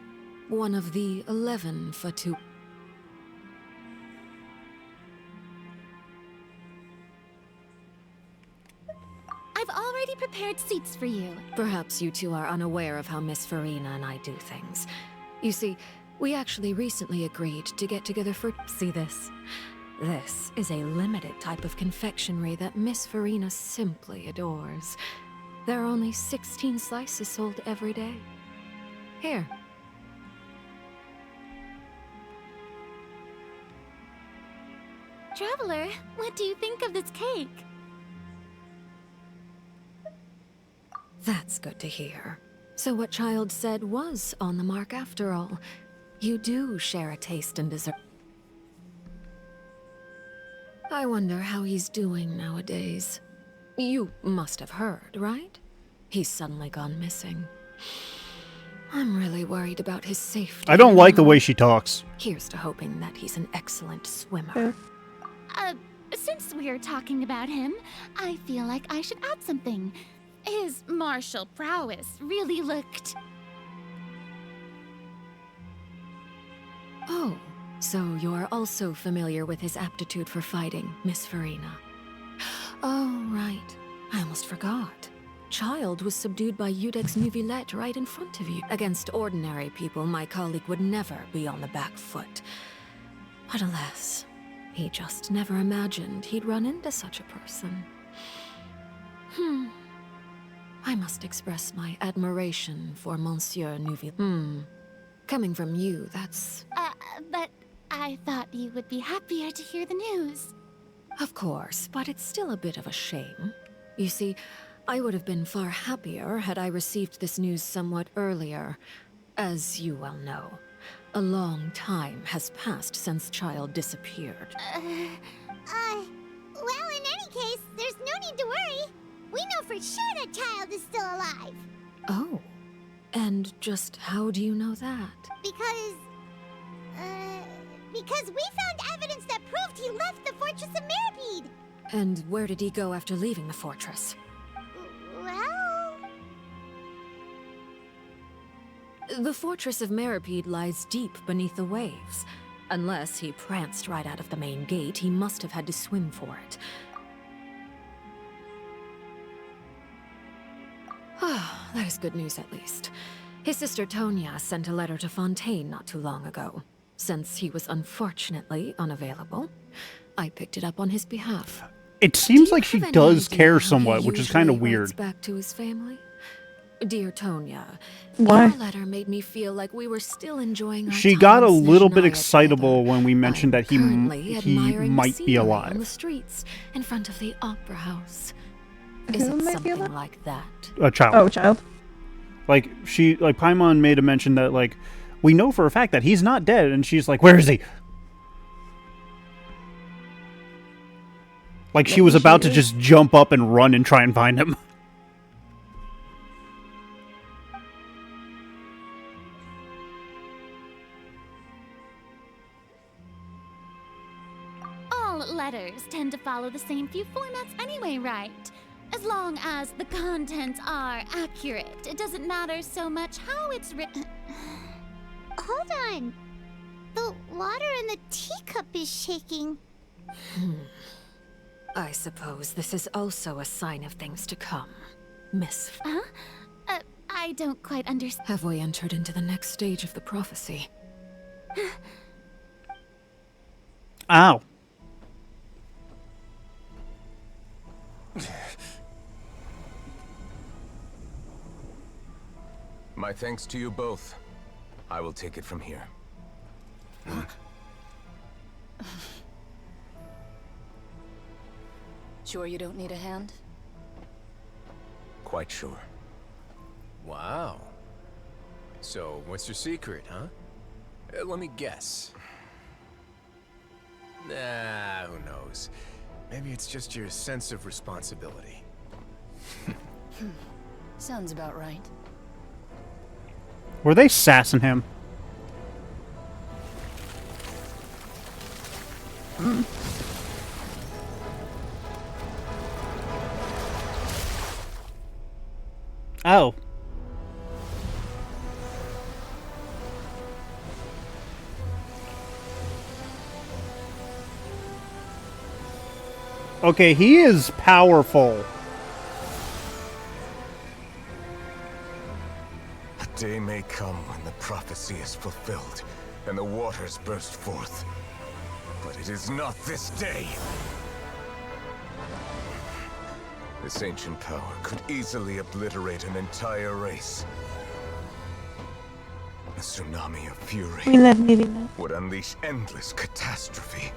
one of the 11 Fatui. I've already prepared seats for you. Perhaps you two are unaware of how Miss Farina and I do things. You see, we actually recently agreed to get together for... See this? This is a limited type of confectionery that Miss Farina simply adores. There are only 16 slices sold every day. Here. Traveler, what do you think of this cake? That's good to hear. So what Child said was on the mark after all. You do share a taste in dessert. I wonder how he's doing nowadays. You must have heard, right? He's suddenly gone missing. I'm really worried about his safety. I don't like the way she talks. Here's to hoping that he's an excellent swimmer. Since we're talking about him, I feel like I should add something. His martial prowess really looked... Oh, so you're also familiar with his aptitude for fighting, Miss Farina. Oh, right. I almost forgot. Child was subdued by Udex Nuvillette right in front of you. Against ordinary people, my colleague would never be on the back foot. But alas, he just never imagined he'd run into such a person. I must express my admiration for Monsieur Nuvillette. Coming from you, that's... but I thought you would be happier to hear the news. Of course, but it's still a bit of a shame. You see, I would have been far happier had I received this news somewhat earlier. As you well know, a long time has passed since Child disappeared. Well, in any case, there's no need to worry. We know for sure that Child is still alive. Oh, and just how do you know that? Because we found evidence that proved he left the Fortress of Meripede. And where did he go after leaving the fortress? Well... The Fortress of Meripede lies deep beneath the waves. Unless he pranced right out of the main gate, he must have had to swim for it. Ah, that is good news at least. His sister Tonya sent a letter to Fontaine not too long ago. Since he was unfortunately unavailable, I picked it up on his behalf. It seems like she does care somewhat, which is kind of weird. Back to his family? Dear Tonya, why? Your letter made me feel like we were still enjoying our She got a time little bit Snezhnaya excitable when we mentioned that he admiring might the be scenery alive. on the streets in front of the opera house. Who Is it might be something alive? like that? A child. Oh, Child. Like, Paimon made a mention that, like, we know for a fact that he's not dead, and she's like, where is he? Like, she was about to just jump up and run and try and find him. letters tend to follow the same few formats anyway, right? As long as the contents are accurate, it doesn't matter so much how it's written. Hold on. The water in the teacup is shaking. I suppose this is also a sign of things to come, Miss. Huh? I don't quite understand. Have we entered into the next stage of the prophecy? Ow. My thanks to you both. I will take it from here. Sure you don't need a hand? Quite sure. Wow. So, what's your secret, huh? Let me guess. Nah, who knows? Maybe it's just your sense of responsibility. Sounds about right. Were they sassing him? Oh. Okay, he is powerful. A day may come when the prophecy is fulfilled and the waters burst forth. But it is not this day. This ancient power could easily obliterate an entire race. A tsunami of fury would unleash endless catastrophe.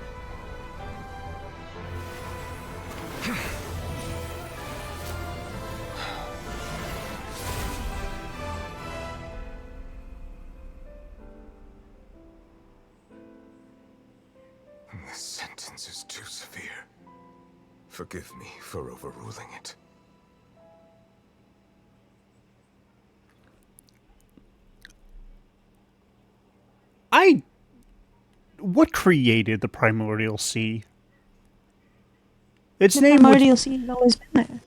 This sentence is too severe. Forgive me for overruling it. What created the Primordial Sea? Its The name Primordial Sea has always been there.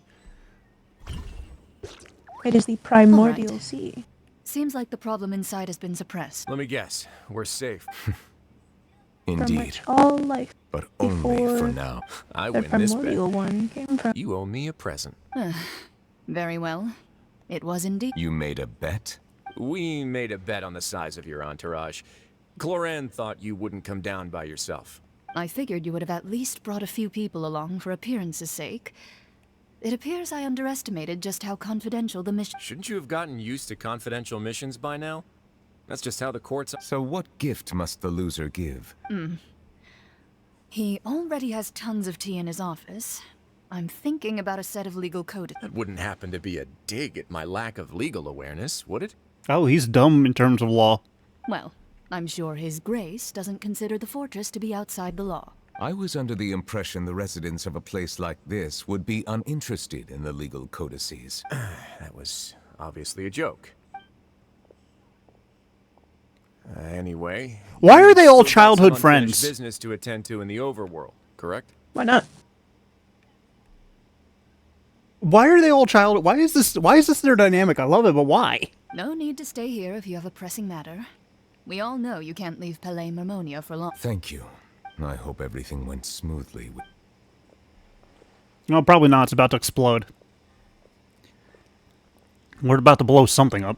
It is the Primordial Alright. Sea. Seems like the problem inside has been suppressed. Let me guess. We're safe. From Indeed. which all life But only before for now. I the win this bet. Primordial one came from. You owe me a present. Very well. It was indeed. You made a bet? We made a bet on the size of your entourage. Cloran thought you wouldn't come down by yourself. I figured you would have at least brought a few people along for appearance's sake. It appears I underestimated just how confidential the mission. Shouldn't you have gotten used to confidential missions by now? That's just how the courts... So what gift must the loser give? He already has tons of tea in his office. I'm thinking about a set of legal code. That wouldn't happen to be a dig at my lack of legal awareness, would it? Oh, he's dumb in terms of law. Well, I'm sure His Grace doesn't consider the fortress to be outside the law. I was under the impression the residents of a place like this would be uninterested in the legal codices. That was obviously a joke. Anyway... Why are they all you've still got some childhood unfinished friends? business to attend to in the overworld, correct? Why not? Why are they all child? Why is this their dynamic? I love it, but why? No need to stay here if you have a pressing matter. We all know you can't leave Palais Mermonia for long. Thank you. I hope everything went smoothly with... No, probably not. It's about to explode. We're about to blow something up.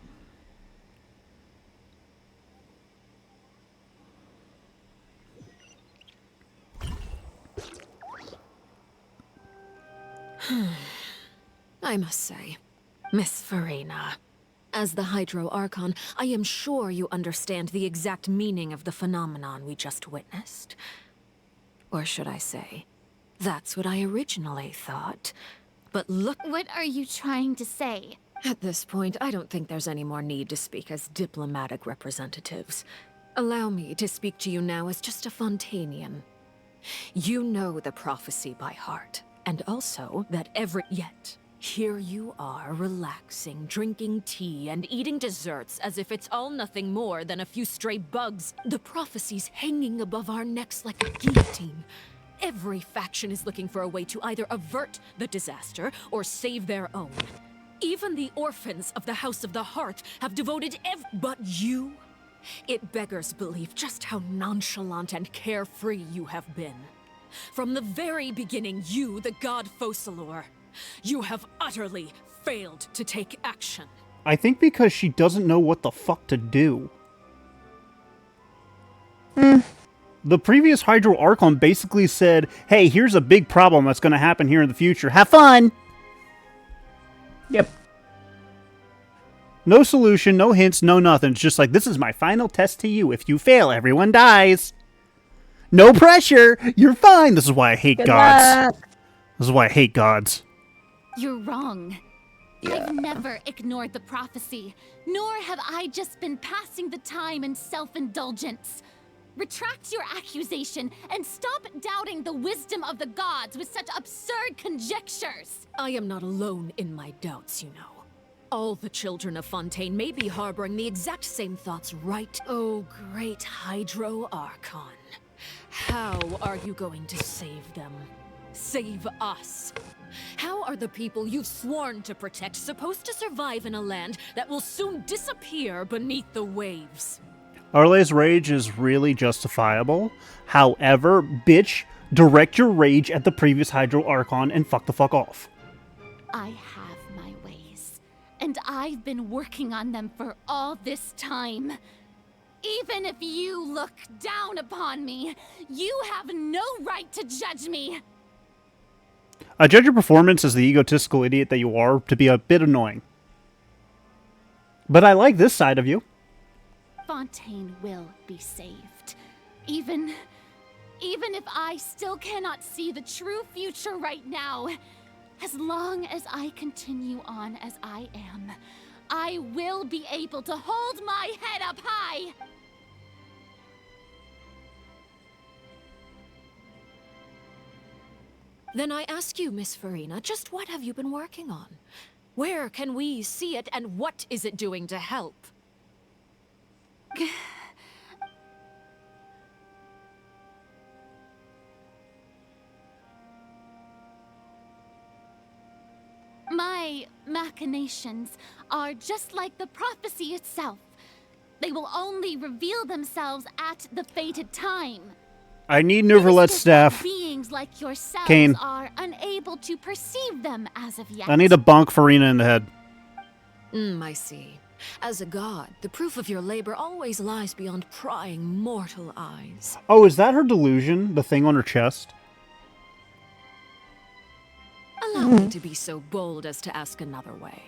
I must say, Miss Farina, as the Hydro Archon, I am sure you understand the exact meaning of the phenomenon we just witnessed. Or should I say, that's what I originally thought. But look... What are you trying to say? At this point, I don't think there's any more need to speak as diplomatic representatives. Allow me to speak to you now as just a Fontanian. You know the prophecy by heart, and also that Yet, here you are, relaxing, drinking tea, and eating desserts as if it's all nothing more than a few stray bugs. The prophecy's hanging above our necks like a guillotine. Every faction is looking for a way to either avert the disaster or save their own. Even the orphans of the House of the Hearth have devoted But you? It beggars belief just how nonchalant and carefree you have been. From the very beginning, you, the god Focalor, you have utterly failed to take action. I think because she doesn't know what the fuck to do. The previous Hydro Archon basically said, hey, here's a big problem that's going to happen here in the future. Have fun! Yep. No solution, no hints, no nothing. It's just like, this is my final test to you. If you fail, everyone dies. No pressure! You're fine! This is why I hate gods. This is why I hate gods. You're wrong. I've never ignored the prophecy, nor have I just been passing the time in self-indulgence. Retract your accusation and stop doubting the wisdom of the gods with such absurd conjectures. I am not alone in my doubts, you know. All the children of Fontaine may be harboring the exact same thoughts, right? Oh, great Hydro Archon. How are you going to save them? Save us? How are the people you've sworn to protect supposed to survive in a land that will soon disappear beneath the waves? Arle's rage is really justifiable. However, bitch, direct your rage at the previous Hydro Archon and fuck the fuck off. I have my ways, and I've been working on them for all this time. Even if you look down upon me, you have no right to judge me. I judge your performance as the egotistical idiot that you are to be a bit annoying. But I like this side of you. Fontaine will be saved. Even if I still cannot see the true future right now, as long as I continue on as I am, I will be able to hold my head up high. Then I ask you, Miss Farina, just what have you been working on? Where can we see it, and what is it doing to help? My machinations are just like the prophecy itself. They will only reveal themselves at the fated time. I need Neuverlet's staff. Beings like yourselves Kane. are unable to perceive them as of yet. I need to bonk Farina in the head. I see. As a god, the proof of your labor always lies beyond prying mortal eyes. Oh, is that her delusion? The thing on her chest? Allow me to be so bold as to ask another way.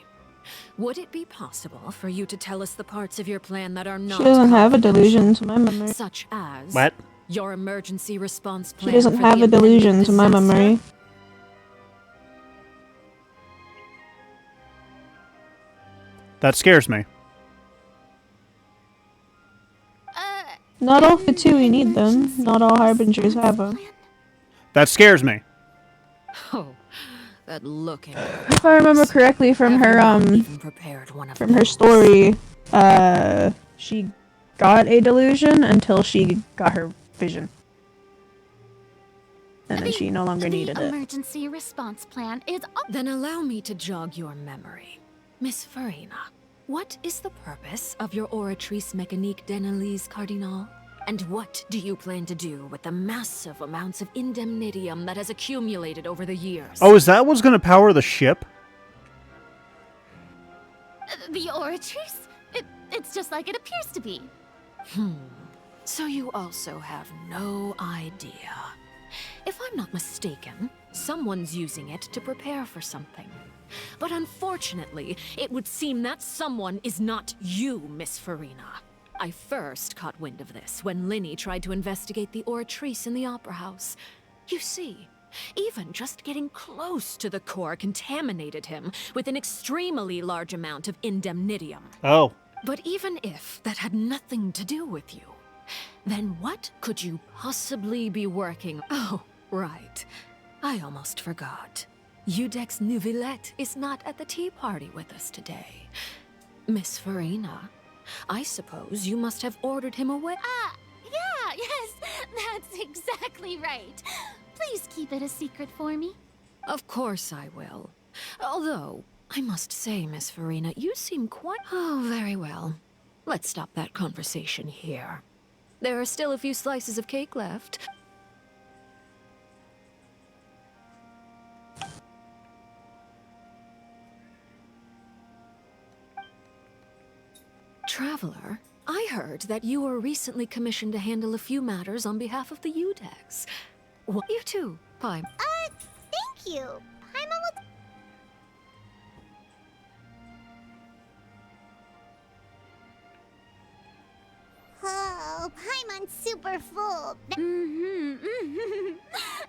Would it be possible for you to tell us the parts of your plan that are not She doesn't have a delusion to my memory. such as What? your emergency response She plan? doesn't for have the a delusion impending to my disaster? memory. That scares me. Not all Fatui need them. Not all Harbingers have them. That scares me. Oh, that look in her. If I remember correctly from her Even prepared one of from her those. story, she got a delusion until she got her vision. And then she no longer needed The it. emergency response plan is Then allow me to jog your memory. Miss Farina, what is the purpose of your Oratrice Mécanique d'Analyse Cardinal? And what do you plan to do with the massive amounts of indemnitium that has accumulated over the years? Oh, is that what's going to power the ship? the Oratrice. It's just like it appears to be. So you also have no idea. If I'm not mistaken, someone's using it to prepare for something. But unfortunately, it would seem that someone is not you, Miss Farina. I first caught wind of this when Linny tried to investigate the Oratrice in the Opera House. You see, even just getting close to the core contaminated him with an extremely large amount of indemnitium. Oh. But even if that had nothing to do with you, then what could you possibly be working? Oh, right. I almost forgot. Udex Neuvillette is not at the tea party with us today. Miss Farina, I suppose you must have ordered him away. Yeah, yes, that's exactly right. Please keep it a secret for me. Of course I will. Although, I must say, Miss Farina, you seem quite... Oh, very well. Let's stop that conversation here. There are still a few slices of cake left. Traveler, I heard that you were recently commissioned to handle a few matters on behalf of the Udex. What? You too, Paimon. Thank you. Paimon will... Oh, Paimon's super full.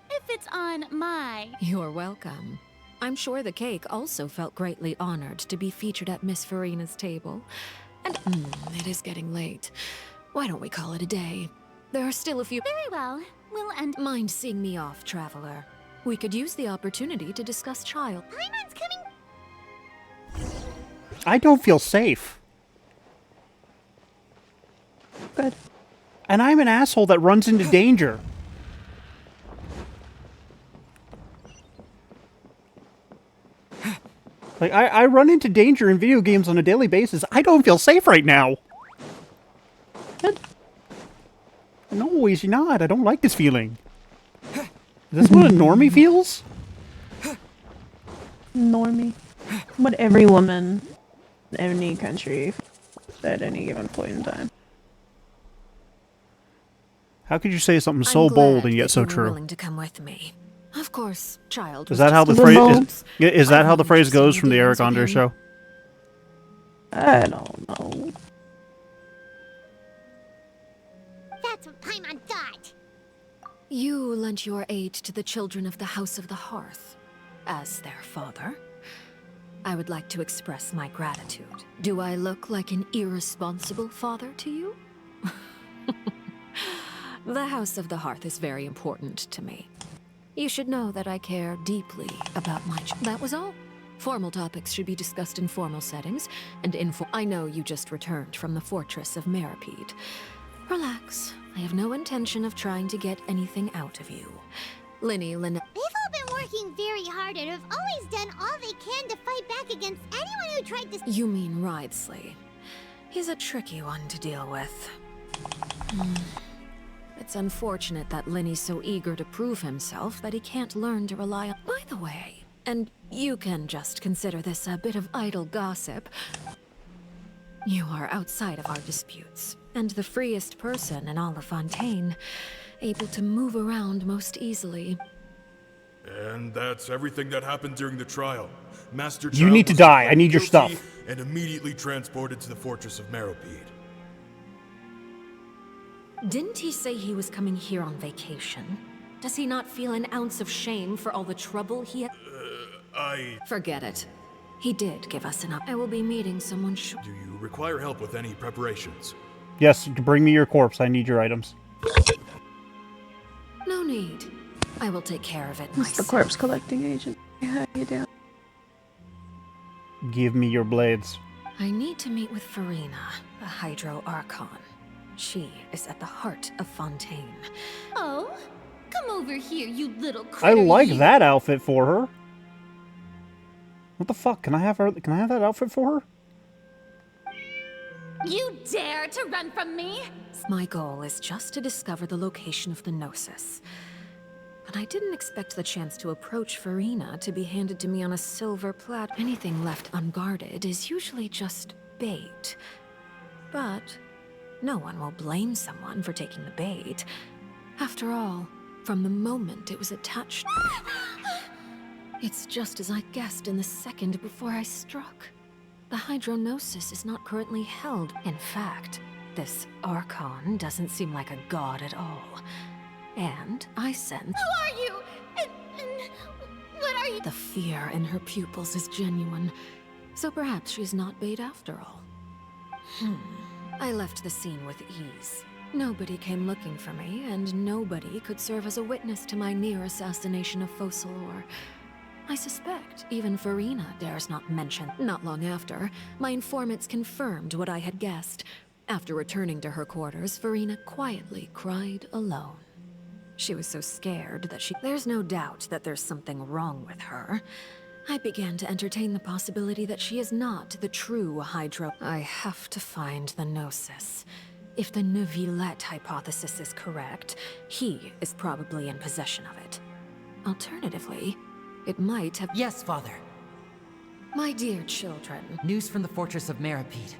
If it's on my... You're welcome. I'm sure the cake also felt greatly honored to be featured at Miss Farina's table. And it is getting late. Why don't we call it a day? There are still a few... Very well. We'll end... Mind seeing me off, Traveler. We could use the opportunity to discuss child... Paimon's coming... I don't feel safe. Good. And I'm an asshole that runs into danger. Like, I run into danger in video games on a daily basis. I don't feel safe right now. Good. No, he's not. I don't like this feeling. Is this what a normie feels? Normie. What every woman in any country at any given point in time. How could you say something so bold and yet so true? Willing to come with me. Of course, child. Is that how the phrase is that how the phrase goes from the Eric Andre show? I don't know. That's what Paimon got. You lent your aid to the children of the House of the Hearth. As their father, I would like to express my gratitude. Do I look like an irresponsible father to you? The House of the Hearth is very important to me. You should know that I care deeply about my That was all. Formal topics should be discussed in formal settings, and I know you just returned from the fortress of Meripede. Relax. I have no intention of trying to get anything out of you. They've all been working very hard and have always done all they can to fight back against anyone who tried to... You mean Wriothesley. He's a tricky one to deal with. It's unfortunate that Linny's so eager to prove himself that he can't learn to rely on... By the way, and you can just consider this a bit of idle gossip, you are outside of our disputes, and the freest person in all of Fontaine, able to move around most easily. And that's everything that happened during the trial. Master You Child need to was die. I found need your guilty stuff. And immediately transported to the fortress of Meripede. Didn't he say he was coming here on vacation? Does he not feel an ounce of shame for all the trouble he had? Forget it. He did give us an up. I will be meeting someone Do you require help with any preparations? Yes, bring me your corpse. I need your items. No need. I will take care of it It's myself. the corpse collecting agent. How you doing? Give me your blades. I need to meet with Farina, the Hydro Archon. She is at the heart of Fontaine. Oh, come over here, you little I critter. like that outfit for her. What the fuck? Can I have her? Can I have that outfit for her? You dare to run from me? My goal is just to discover the location of the Gnosis. But I didn't expect the chance to approach Farina to be handed to me on a silver platter. Anything left unguarded is usually just bait. But no one will blame someone for taking the bait. After all, from the moment it was attached... It's just as I guessed in the second before I struck. The Hydronosis is not currently held. In fact, this Archon doesn't seem like a god at all. And I sense... Who are you? And what are you? The fear in her pupils is genuine. So perhaps she's not bait after all. I left the scene with ease. Nobody came looking for me, and nobody could serve as a witness to my near assassination of Focalor. I suspect even Farina dares not mention. Not long after, my informants confirmed what I had guessed. After returning to her quarters, Farina quietly cried alone. She was so scared that there's no doubt that there's something wrong with her. I began to entertain the possibility that she is not the true Hydro. I have to find the Gnosis. If the Neuvillette hypothesis is correct, he is probably in possession of it. Alternatively, it might have— Yes, Father. My dear children. News from the fortress of Meripede.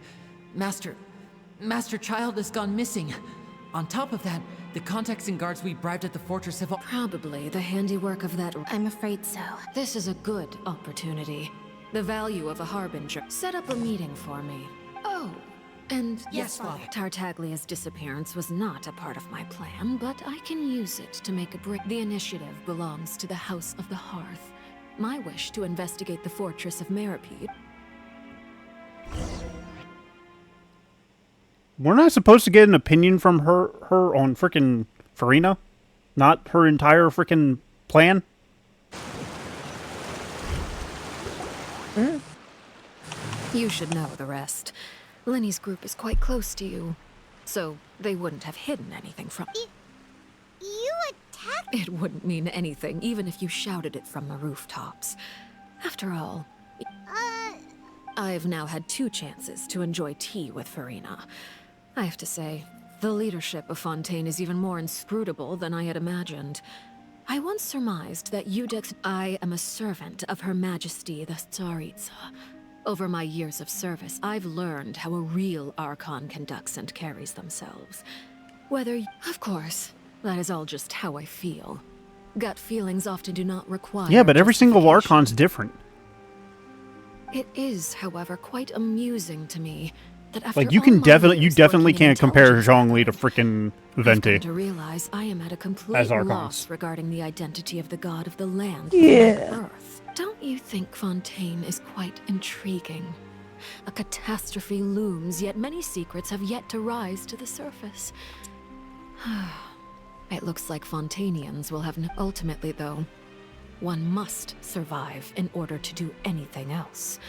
Master Child has gone missing. On top of that, the contacts and guards we bribed at the fortress have all— Probably the handiwork of that— I'm afraid so. This is a good opportunity. The value of a harbinger. Set up a meeting for me. Oh, and— Yes, Father. Tartaglia's disappearance was not a part of my plan, but I can use it to make a break. The initiative belongs to the House of the Hearth. My wish to investigate the fortress of Meripede. We're not supposed to get an opinion from her on frickin' Farina? Not her entire frickin' plan? You should know the rest. Lenny's group is quite close to you, so they wouldn't have hidden anything from— You attacked— It wouldn't mean anything, even if you shouted it from the rooftops. After all, I've now had 2 chances to enjoy tea with Farina. I have to say, the leadership of Fontaine is even more inscrutable than I had imagined. I once surmised that I am a servant of Her Majesty the Tsaritsa. Over my years of service, I've learned how a real Archon conducts and carries themselves. Of course, that is all just how I feel. Gut feelings often do not require— Yeah, but every single Archon's different. It is, however, quite amusing to me that after Like, you all can my definitely— years you definitely working in can't compare intelligence Zhongli to frickin' I've come Venti. to realize I am at a complete As Archons. loss regarding the identity of the god of the land Yeah. from Earth. Don't you think Fontaine is quite intriguing? A catastrophe looms, yet many secrets have yet to rise to the surface. It looks like Fontainians will have ultimately, though, one must survive in order to do anything else.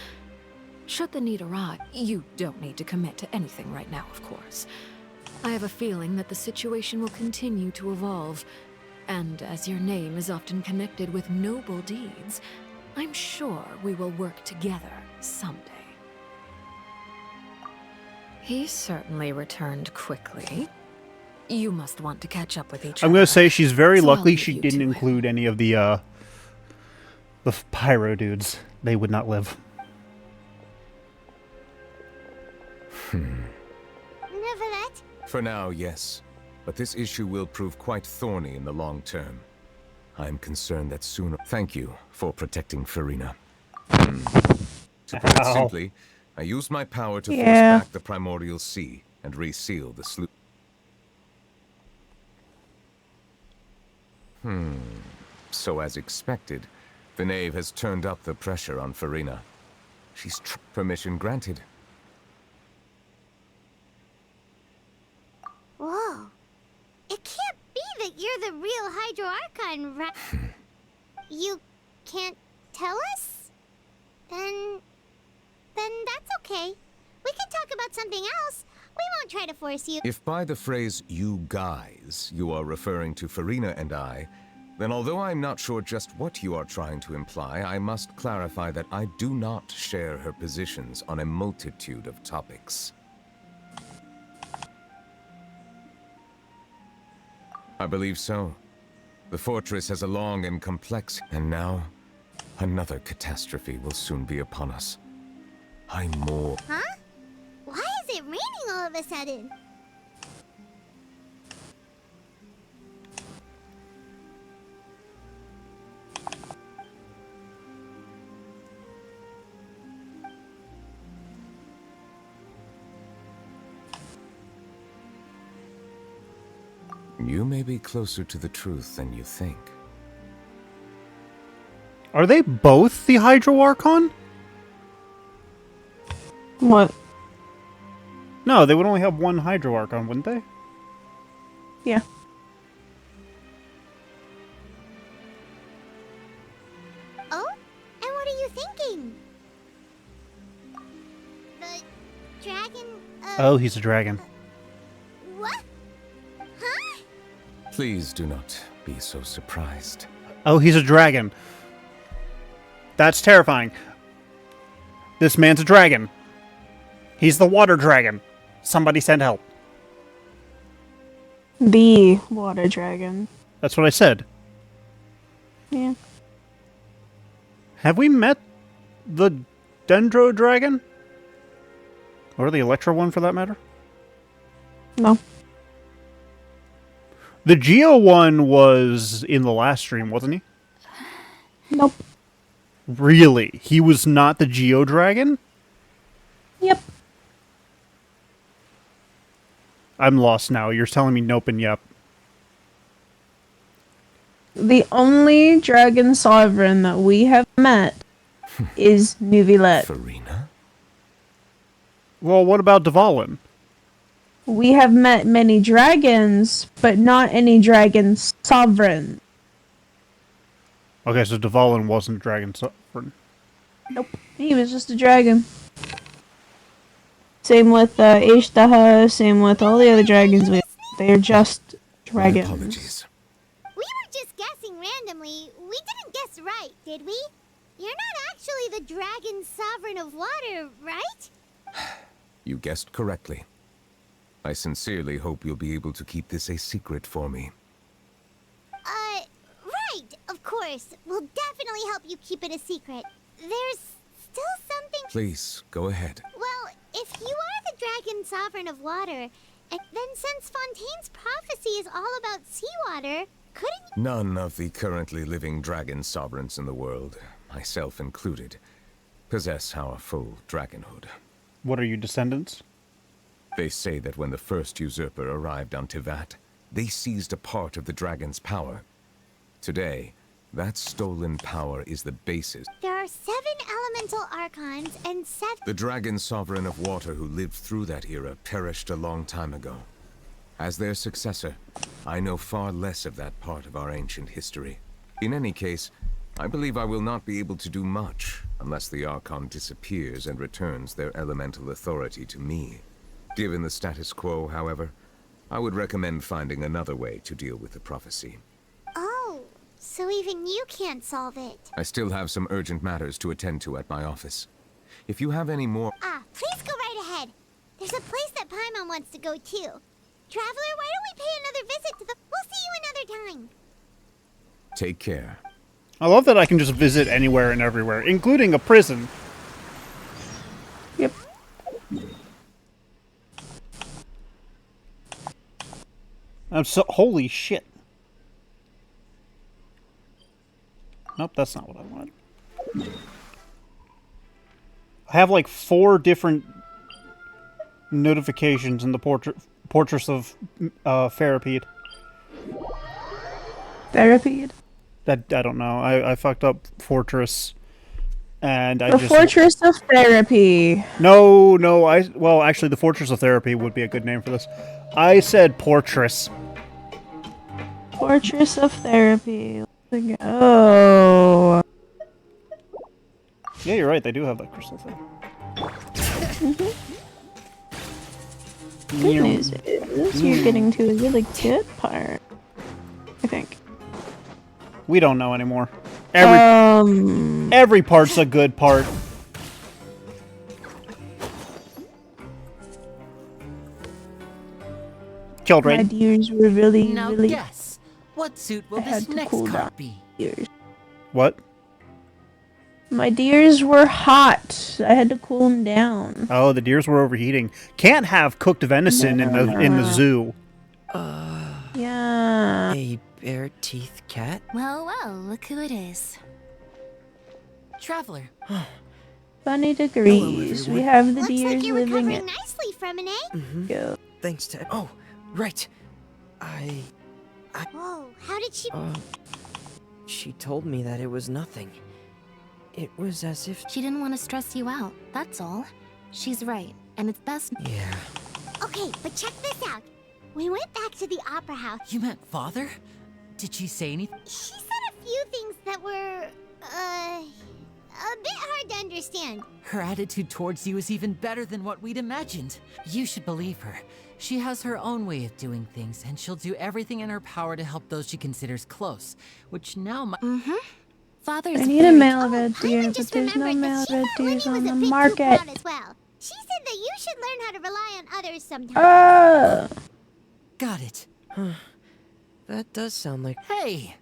Should the need arise, you don't need to commit to anything right now, of course. I have a feeling that the situation will continue to evolve, and as your name is often connected with noble deeds, I'm sure we will work together someday. He certainly returned quickly. You must want to catch up with each other. I'm gonna say she's very So I'll lucky leave she you didn't to it. include any of the pyro dudes. They would not live. Neuvillette? For now, yes. But this issue will prove quite thorny in the long term. I am concerned that sooner— Thank you for protecting Farina. To put it Ow. simply, I used my power to force Yeah. back the Primordial Sea and reseal the sloop. So as expected, the Knave has turned up the pressure on Farina. She's permission granted. Whoa. It can't be that you're the real Hydro Archon, right? You can't tell us? Then that's okay. We can talk about something else. We won't try to force you. If by the phrase "you guys" you are referring to Farina and I, then although I'm not sure just what you are trying to imply, I must clarify that I do not share her positions on a multitude of topics. I believe so. The fortress has a long and complex— and now, another catastrophe will soon be upon us. I'm more— Huh? Why is it raining all of a sudden? You may be closer to the truth than you think. Are they both the Hydro Archon? What? No, they would only have one Hydro Archon, wouldn't they? Yeah. Oh? And what are you thinking? dragon? Oh, he's a dragon. What? Huh? Please do not be so surprised. Oh, he's a dragon. That's terrifying. This man's a dragon. He's the water dragon. Somebody send help. The water dragon. That's what I said. Yeah. Have we met the Dendro dragon? Or the Electro one, for that matter? No. The Geo one was in the last stream, wasn't he? Nope. Really? He was not the Geo dragon? Yep. I'm lost now. You're telling me nope and yep. The only dragon sovereign that we have met is Nuvilet. Farina? Well, what about Dvalin? We have met many dragons, but not any dragon sovereign. Okay, so Dvalin wasn't dragon sovereign. Nope. He was just a dragon. Same with Ishtaha, same with all the other dragons. They're just dragons. My apologies. We were just guessing randomly. We didn't guess right, did we? You're not actually the dragon sovereign of water, right? You guessed correctly. I sincerely hope you'll be able to keep this a secret for me. Right, of course. We'll definitely help you keep it a secret. There's still something... Please, go ahead. Well, if you are the dragon sovereign of water, then since Fontaine's prophecy is all about seawater, couldn't you... None of the currently living dragon sovereigns in the world, myself included, possess our full dragonhood. What are you, descendants? They say that when the first usurper arrived on Tivat, they seized a part of the dragon's power. Today, that stolen power is the basis. There are 7 elemental archons and 7... The dragon sovereign of water who lived through that era perished a long time ago. As their successor, I know far less of that part of our ancient history. In any case, I believe I will not be able to do much unless the Archon disappears and returns their elemental authority to me. Given the status quo, however, I would recommend finding another way to deal with the prophecy. Oh, so even you can't solve it. I still have some urgent matters to attend to at my office. If you have any more... Please go right ahead. There's a place that Paimon wants to go too. Traveler, why don't we pay another visit to the... We'll see you another time. Take care. I love that I can just visit anywhere and everywhere, including a prison. Yep. I'm so... Holy shit. Nope, that's not what I wanted. I have like 4 different notifications in the Fortress of Therapede. Therapede? That, I don't know. I fucked up Fortress. And I the just... Fortress of Therapy. No, well, actually, the Fortress of Therapy would be a good name for this. I said Portress. Fortress of Therapy. Oh. Yeah, you're right. They do have that crystal thing. Good news is you're getting to a really good part. I think. We don't know anymore. Every part's a good part. Killed My right. deers were really, Now really... guess, what suit will I had this to next cool car down. be? What? My deers were hot. I had to cool them down. Oh, the deers were overheating. Can't have cooked venison in the zoo. Yeah. A bare-teeth cat? Well, well, look who it is. Traveler. Funny degrees. We have the Looks deers like you're living recovering it. nicely from an egg. Go. Thanks to... Oh, right. Whoa, how did she... She told me that it was nothing. It was as if... She didn't want to stress you out, that's all. She's right, and it's best... Yeah. Okay, but check this out. We went back to the opera house. You meant father? Did she say anything? She said a few things that were, a bit hard to understand. Her attitude towards you is even better than what we'd imagined. You should believe her. She has her own way of doing things, and she'll do everything in her power to help those she considers close, which now might... Father's I need a male red deer, but there's no male red deers on the market. As well. She said that you should learn how to rely on others sometimes. Got it. That does sound like... Hey!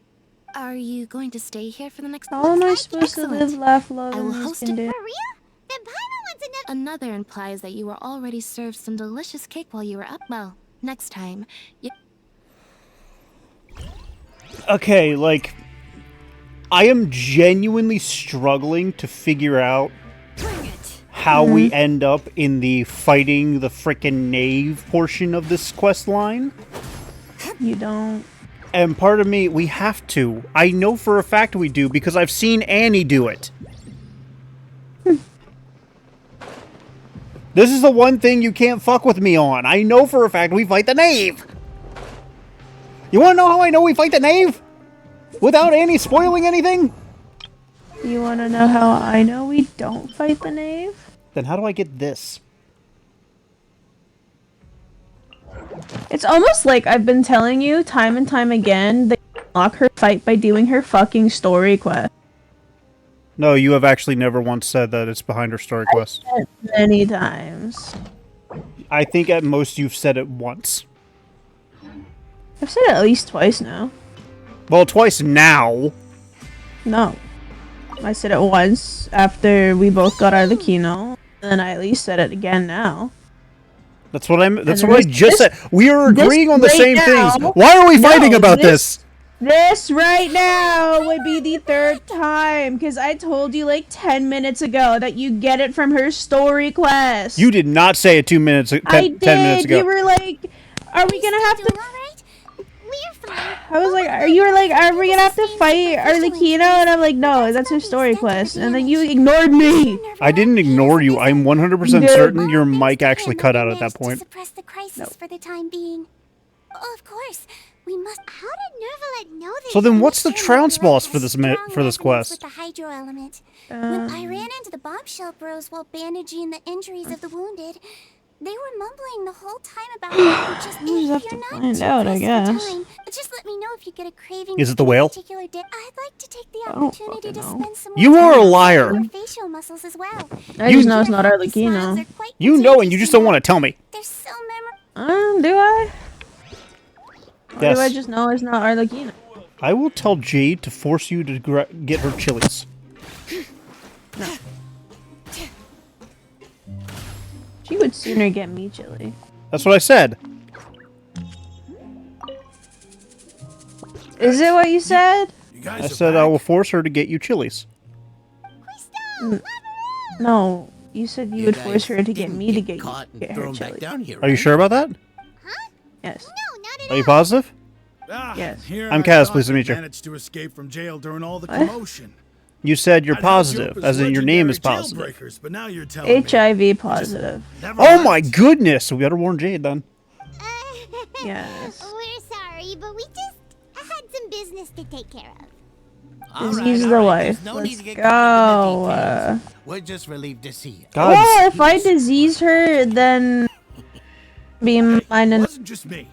Are you going to stay here for the next... How am I supposed to live, laugh, love, I will and host it. do? For real? Then Paimon wants Another implies that you were already served some delicious cake while you were up. Well, next time, you... Okay, like, I am genuinely struggling to figure out how we end up in the fighting the frickin' knave portion of this quest line. You don't. And part of me, we have to. I know for a fact we do because I've seen Annie do it. This is the one thing you can't fuck with me on. I know for a fact we fight the knave. You want to know how I know we fight the knave? Without Annie spoiling anything? You want to know how I know we don't fight the knave? Then how do I get this? It's almost like I've been telling you time and time again that you unlock her fight by doing her fucking story quest. No, you have actually never once said that it's behind her story quest. I've said it many times. I think at most you've said it once. I've said it at least twice now. Well, twice now. No. I said it once after we both got out of the keynote, and then I at least said it again now. That's what I just said. We are agreeing on the right same now- things. Why are we fighting about this? This right now would be the third time, because I told you like 10 minutes ago that you get it from her story quest. You did not say it 10 minutes ago. You were like, are we gonna have to... I was like, you were like, are we gonna have to fight Arlecchino? And I'm like, no, that's her story quest. And then you ignored me. I didn't ignore you. I'm 100% certain your mic actually cut out at that point. suppress the crisis for the time being. Oh, of course. We must... How did Nervalet know this? So then what's the trounce boss for this quest? With the hydro element. When I ran into the bombshell bros while bandaging the injuries of the wounded, they were mumbling the whole time about how you just We'll have to find out, I guess. Just let me know if you get a craving. Is it the whale? I'd like to take the don't opportunity to fucking spend some You more are a time liar. with your facial muscles as well. I just know it's not Arlecchino. You know and you just don't want to tell me. They're so memorable. Do I? Or Yes. do I just know it's not Arlecchino? I will tell Jade to force you to get her chilies. No. She would sooner get me chili. That's what I said. Is it what you said? I said I will force her to get you chilies. No, you said you would force her to get me to get her thrown back chili. down here. Are you sure about that? Yes. Are you positive? Yes. Here I'm I Kaz, thought pleased to you meet you. managed to escape from jail during all the commotion. You said you're I'd held you up positive, as in your name is positive. jailbreakers, but now you're telling me. HIV positive. Oh my goodness! We gotta warn Jade then. Yes. We're sorry, but we just had some business to take care of. Disease the wife. There's no need Let's to get go. caught up in the details. We're just relieved to see you. Well, if I disease her, then be mine and... It wasn't just me.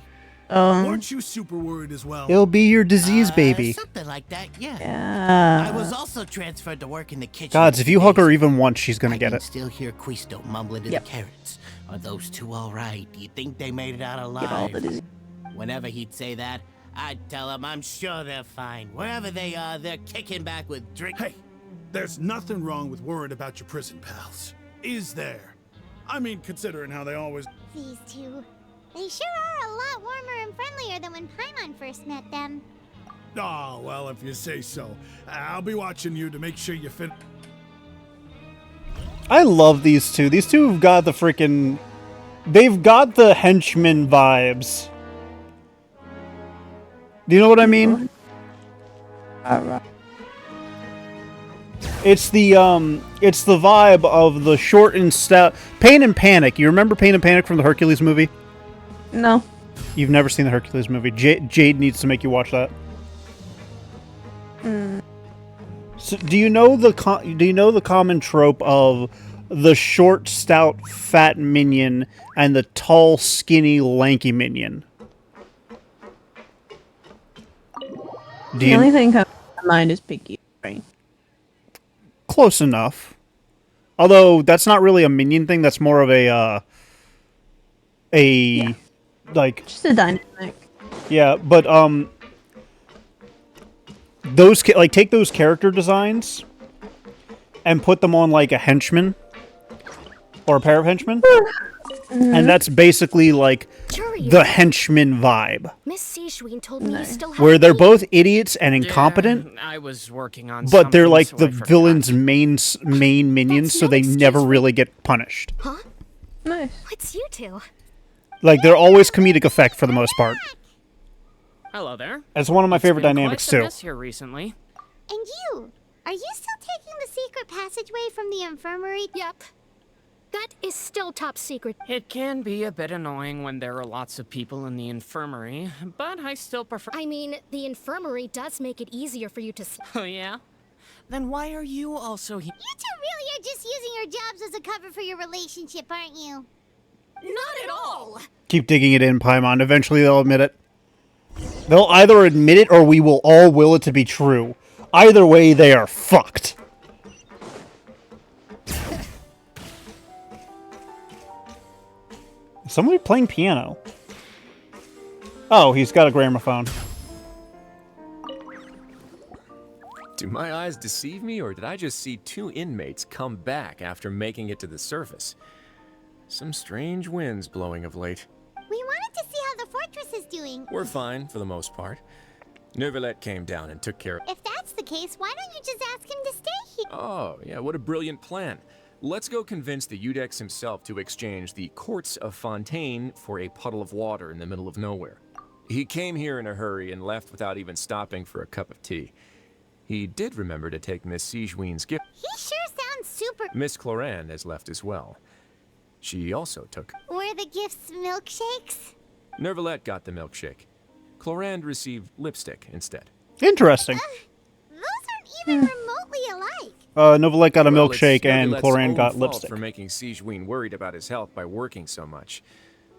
Weren't you super worried as well? It'll be your disease baby. Something like that, yeah. Yeah. I was also transferred to work in the kitchen. Gods, if you hug her even once, she's gonna I get can it. still hear Quisto mumbling to Yep. the carrots. Are those two all right? Do you think they made it out Get all alive? the disease. Whenever he'd say that, I'd tell him I'm sure they're fine. Wherever they are, they're kicking back with drink. Hey, there's nothing wrong with worrying about your prison pals. Is there? I mean, considering how they always... These two. They sure are a lot warmer and friendlier than when Paimon first met them. Oh, well, if you say so. I'll be watching you to make sure you fit... I love these two. These two have got the freaking... They've got the henchman vibes. Do you know what I mean? It's the vibe of the short and stout... Pain and Panic. You remember Pain and Panic from the Hercules movie? No. You've never seen the Hercules movie. Jade needs to make you watch that. So do you know the common trope of the short, stout, fat minion and the tall, skinny, lanky minion? The only thing coming to mind is Pinky. Right? Close enough. Although that's not really a minion thing. That's more of a like just a dynamic. Yeah, but those like take those character designs and put them on like a henchman or a pair of henchmen, and that's basically like the henchman vibe, Miss Seishween told me you still have where they're both idiots and incompetent. Yeah, I was working on but they're like so the I forgot. villain's main minions, so they never really get punished. Huh? Nice. What's you two? Like they're always comedic effect for the most part. Hello there. It's one of my favorite dynamics quite the too. mess here recently. And you? Are you still taking the secret passageway from the infirmary? Yep. That is still top secret. It can be a bit annoying when there are lots of people in the infirmary, but I still prefer. I mean, the infirmary does make it easier for you to. Oh yeah? Then why are you also here? You two really are just using your jobs as a cover for your relationship, aren't you? Not at all. Keep digging it in, Paimon. Eventually they'll admit it. They'll either admit it or we will all will it to be true. Either way, they are fucked. Somebody playing piano. Oh, he's got a gramophone. Do my eyes deceive me, or did I just see two inmates come back after making it to the surface? Some strange winds blowing of late. We wanted to see how the fortress is doing. We're fine, for the most part. Neuvillette came down and took care of... If that's the case, why don't you just ask him to stay here? Oh, yeah, what a brilliant plan. Let's go convince the Udex himself to exchange the Courts of Fontaine for a puddle of water in the middle of nowhere. He came here in a hurry and left without even stopping for a cup of tea. He did remember to take Miss Seishween's gift. He sure sounds super... Miss Cloran has left as well. She also took... Were the gifts milkshakes? Neuvillette got the milkshake. Cloran received lipstick instead. Interesting. Those aren't even remotely alike. Neuvillette got a Well, it's milkshake and Neuvillette's Cloran own got fault lipstick. for making Seishween worried about his health by working so much.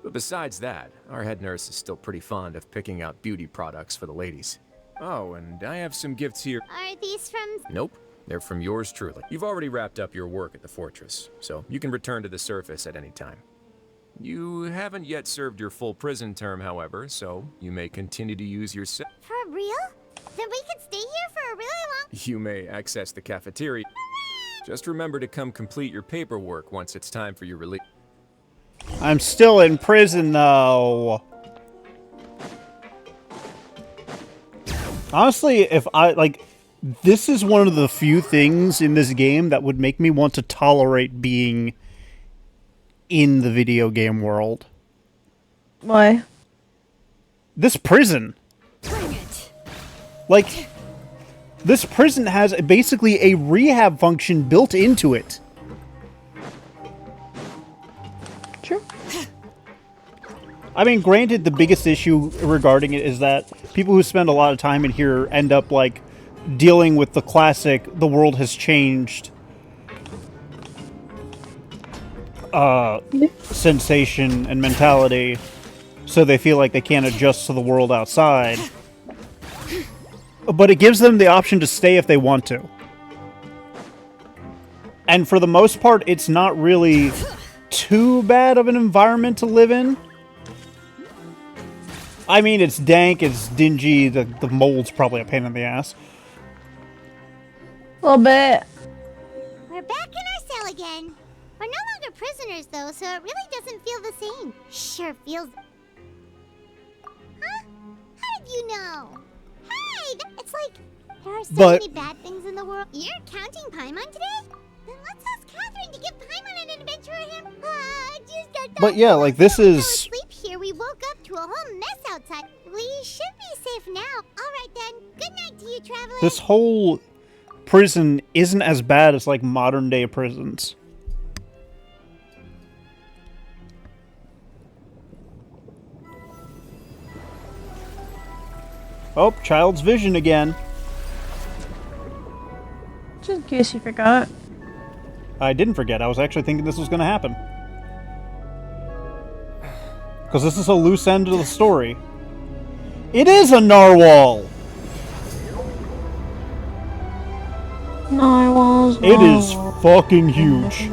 But besides that, our head nurse is still pretty fond of picking out beauty products for the ladies. Oh, and I have some gifts here. Are these from... Nope, they're from yours truly. You've already wrapped up your work at the fortress, so you can return to the surface at any time. You haven't yet served your full prison term, however, so you may continue to use your For real? Then we could stay here for a really long... You may access the cafeteria. Just remember to come complete your paperwork once it's time for your release. I'm still in prison, though. Honestly, if I, like, this is one of the few things in this game that would make me want to tolerate being in the video game world. Why? This prison. Bring it. Like, this prison has basically a rehab function built into it. True. I mean, granted, the biggest issue regarding it is that people who spend a lot of time in here end up, like, dealing with the classic, the world has changed sensation and mentality, so they feel like they can't adjust to the world outside. But it gives them the option to stay if they want to. And for the most part, it's not really too bad of an environment to live in. I mean, it's dank, it's dingy, the mold's probably a pain in the ass. A little bit. We're back in our cell again. We're no longer prisoners, though, so it really doesn't feel the same. Sure feels... Huh? How did you know? Hey! It's like, there are so many bad things in the world. You're counting Paimon today? Then let's ask Catherine to give Paimon an adventure at him. But yeah, like, this is... Sleep here, we woke up to a whole mess outside. We should be safe now. Alright then, good night to you, travelers. This whole prison isn't as bad as, like, modern-day prisons. Oh, child's vision again. Just in case you forgot. I didn't forget. I was actually thinking this was going to happen. Because this is a loose end of the story. It is a narwhal! Narwhals. It is fucking huge.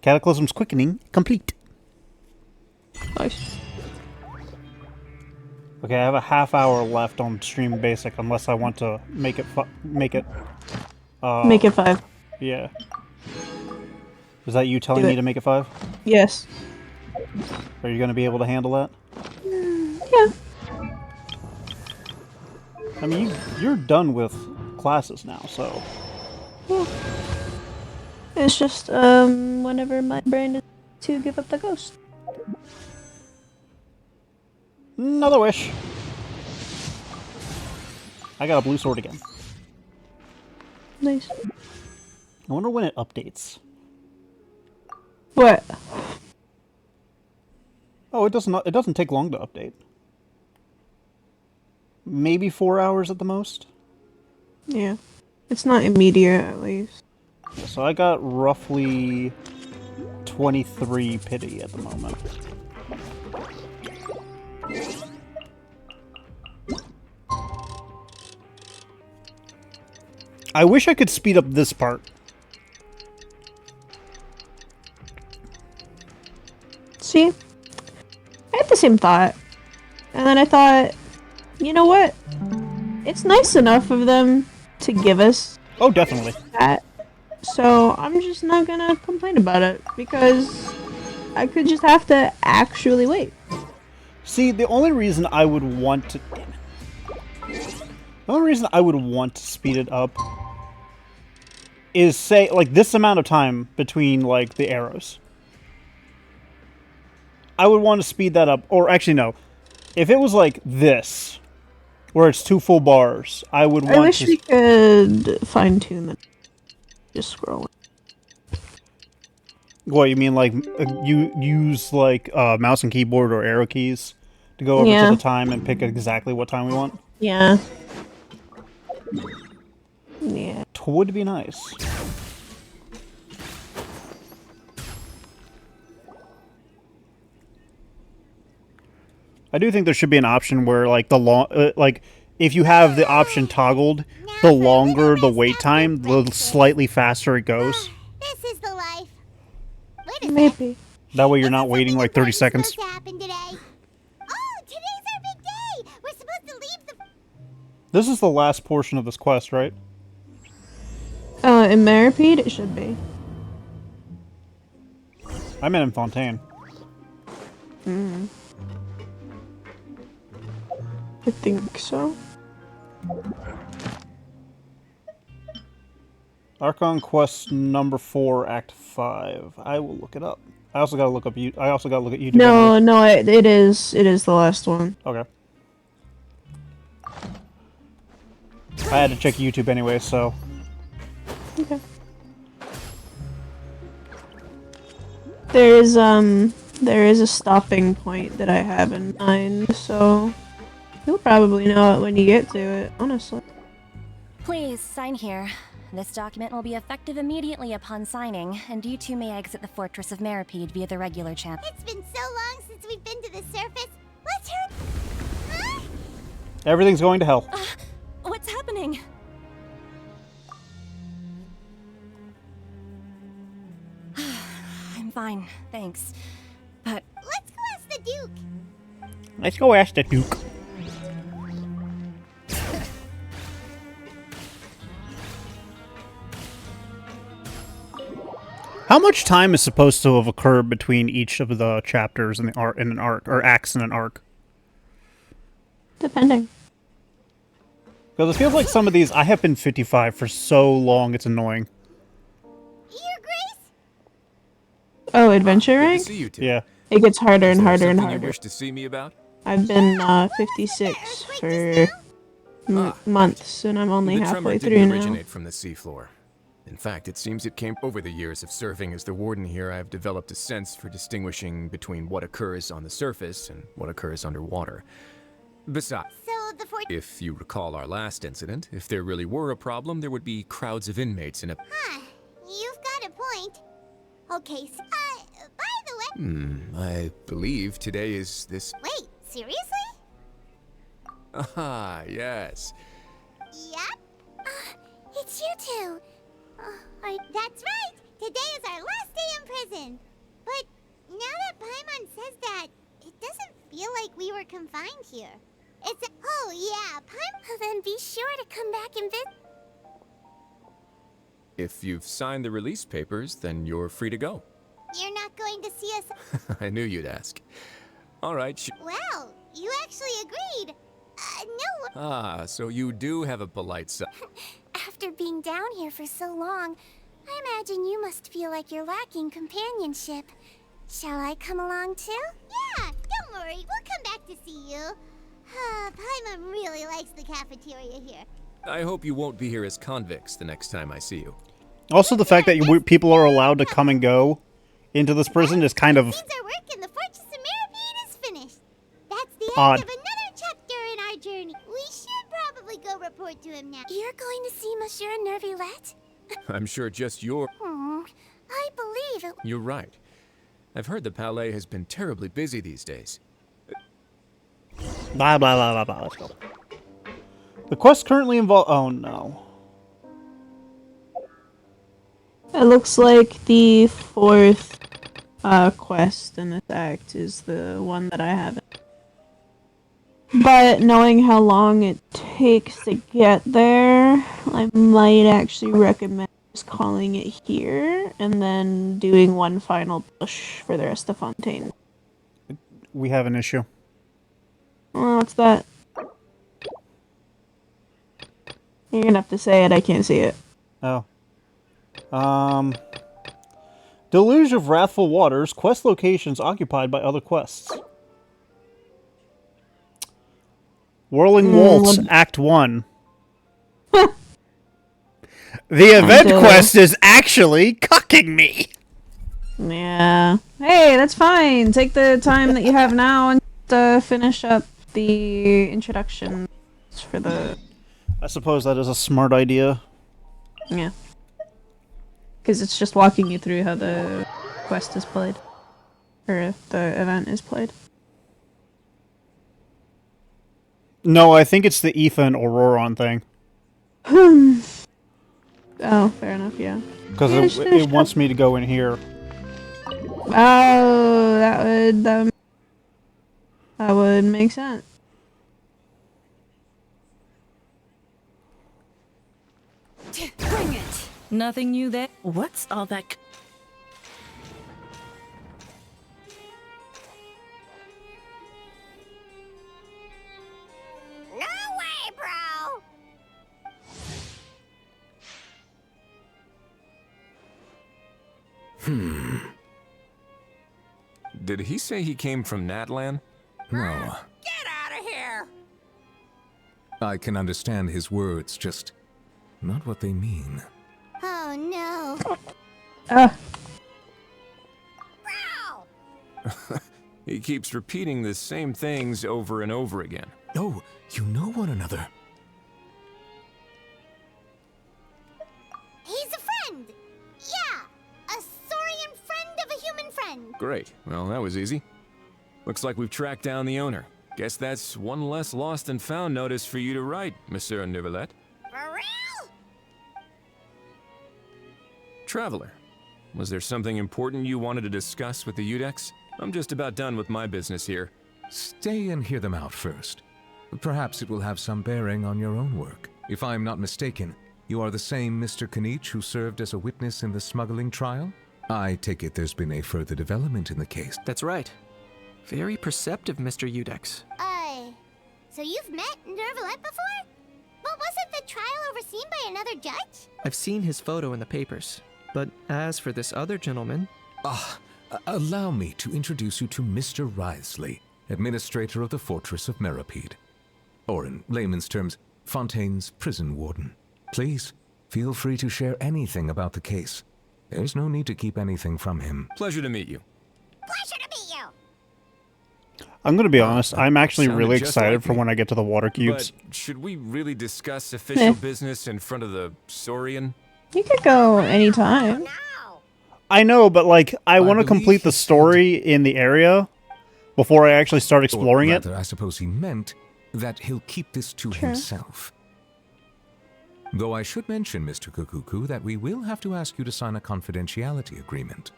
Cataclysm's quickening complete. Nice. Okay, I have a half hour left on Stream Basic, unless I want to make it make it 5. Yeah. Is that you telling me to make it 5? Yes. Are you going to be able to handle that? Yeah. I mean, you're done with classes now, so... Yeah. It's just, whenever my brain is to give up the ghost. Another wish. I got a blue sword again. Nice. I wonder when it updates. What? Oh, it doesn't take long to update. Maybe 4 hours at the most. Yeah. It's not immediate, at least. So I got roughly 23 pity at the moment. I wish I could speed up this part. See? I had the same thought. And then I thought, you know what? It's nice enough of them to give us Oh, definitely. that. So I'm just not gonna complain about it because I could just have to actually wait. See, the only reason I would want to... Damn it. The only reason I would want to speed it up is, say, like, this amount of time between, like, the arrows. I would want to speed that up. Or, actually, no. If it was like this, where it's 2 full bars, I would want to... I wish we could fine-tune it. Just scrolling. What, you mean, like, you use, like, mouse and keyboard or arrow keys to go over Yeah. to the time and pick exactly what time we want? Yeah. Yeah. Would be nice. I do think there should be an option where, like, if you have the option toggled, the longer the wait time, the slightly faster it goes. This is the life. Maybe. That way you're not waiting like 30 seconds. Supposed to happen today. Oh, today's our big day. We're supposed to leave the... This is the last portion of this quest, right? In Maripede, it should be. I meant in Fontaine. Mm. I think so. Archon Quest number 4, Act 5. I will look it up. I also gotta look up you. I also gotta look at YouTube. No, no, it is the last one. Okay. I had to check YouTube anyway, so. Okay. There is a stopping point that I have in mind, so you'll probably know it when you get to it, honestly. Please, sign here. This document will be effective immediately upon signing, and you two may exit the Fortress of Maripede via the regular channel. It's been so long since we've been to the surface. Let's hurry. Huh? Everything's going to hell. What's happening? I'm fine, thanks. But let's go ask the Duke. Let's go ask the Duke. How much time is supposed to have occurred between each of the chapters in an arc, or acts in an arc? Depending. Because it feels like some of these, I have been 55 for so long, it's annoying. Your Grace? Oh, adventure rank? See you two. Yeah. It gets harder and Is there harder and something harder. You wish to see me about? I've been 56 for months, and I'm only The halfway tremor through didn't now. originate from the seafloor. In fact, it seems it came over the years of serving as the warden here. I've developed a sense for distinguishing between what occurs on the surface and what occurs underwater. Besides, So the fort. if you recall our last incident, if there really were a problem, there would be crowds of inmates in a... Huh. You've got a point. Okay, so, by the way. I believe today is this... Wait, seriously? Ah, yes. Yep. It's you two. That's right. Today is our last day in prison. But now that Paimon says that, it doesn't feel like we were confined here. It's oh yeah, Paimon. Then be sure to come back and visit. If you've signed the release papers, then you're free to go. You're not going to see us. I knew you'd ask. All right. Well, you actually agreed. No. Ah, so you do have a polite side. After being down here for so long, I imagine you must feel like you're lacking companionship. Shall I come along too? Yeah, don't worry. We'll come back to see you. Paimon really likes the cafeteria here. I hope you won't be here as convicts the next time I see you. Also, the fact that people are allowed to come and go into this prison is kind of Means our work in the Fortress of Meripede is finished. That's the odd. end of another chapter in our journey. We should probably go report to him now. You're going to see Monsieur Nervilette? I'm sure just your... I believe it. You're right. I've heard the Palais has been terribly busy these days. Blah, blah, blah, blah, blah. Let's go. The quest currently involve... Oh, no. It looks like the fourth quest in this act is the one that I haven't. But knowing how long it takes to get there, I might actually recommend just calling it here and then doing one final push for the rest of Fontaine. We have an issue. Oh, what's that? You're gonna have to say it, I can't see it. Oh. Deluge of Wrathful Waters, quest locations occupied by other quests. Whirling Waltz, Act 1. The event quest is actually cucking me! Yeah. Hey, that's fine. Take the time that you have now and finish up the introduction for the... I suppose that is a smart idea. Yeah. Because it's just walking you through how the quest is played. Or the event is played. No, I think it's the Aoife and Auroron thing. Oh, fair enough, yeah. Because it wants me to go in here. Oh, that would make sense. Bring it! Nothing new there. What's all that? No way, bro! Did he say he came from Natlan? No. Get out of here! I can understand his words, just not what they mean. Oh no. He keeps repeating the same things over and over again. Oh, you know one another. He's a friend! Yeah! A Saurian friend of a human friend! Great. Well, that was easy. Looks like we've tracked down the owner. Guess that's one less lost and found notice for you to write, Monsieur Nervilette. For real? Traveler, was there something important you wanted to discuss with the Udex? I'm just about done with my business here. Stay and hear them out first. Perhaps it will have some bearing on your own work. If I'm not mistaken, you are the same Mr. Kanich who served as a witness in the smuggling trial? I take it there's been a further development in the case. That's right. Very perceptive, Mr. Udex. So you've met Nervilette before? But wasn't the trial overseen by another judge? I've seen his photo in the papers. But as for this other gentleman... Allow me to introduce you to Mr. Wriothesley, administrator of the Fortress of Meripede. Or in layman's terms, Fontaine's prison warden. Please, Feel free to share anything about the case. There's no need to keep anything from him. Pleasure to meet you. Pleasure to meet you. I'm gonna be honest, I'm actually sounded really just excited like for me. when I get to the water cubes. But should we really discuss official business in front of the Saurian? You could go anytime. I know, but like, I want to complete the story in the area before I actually start exploring Or it. rather, I suppose he meant that he'll keep this to himself. Though I should mention, Mr. Kukuku, that we will have to ask you to sign a confidentiality agreement.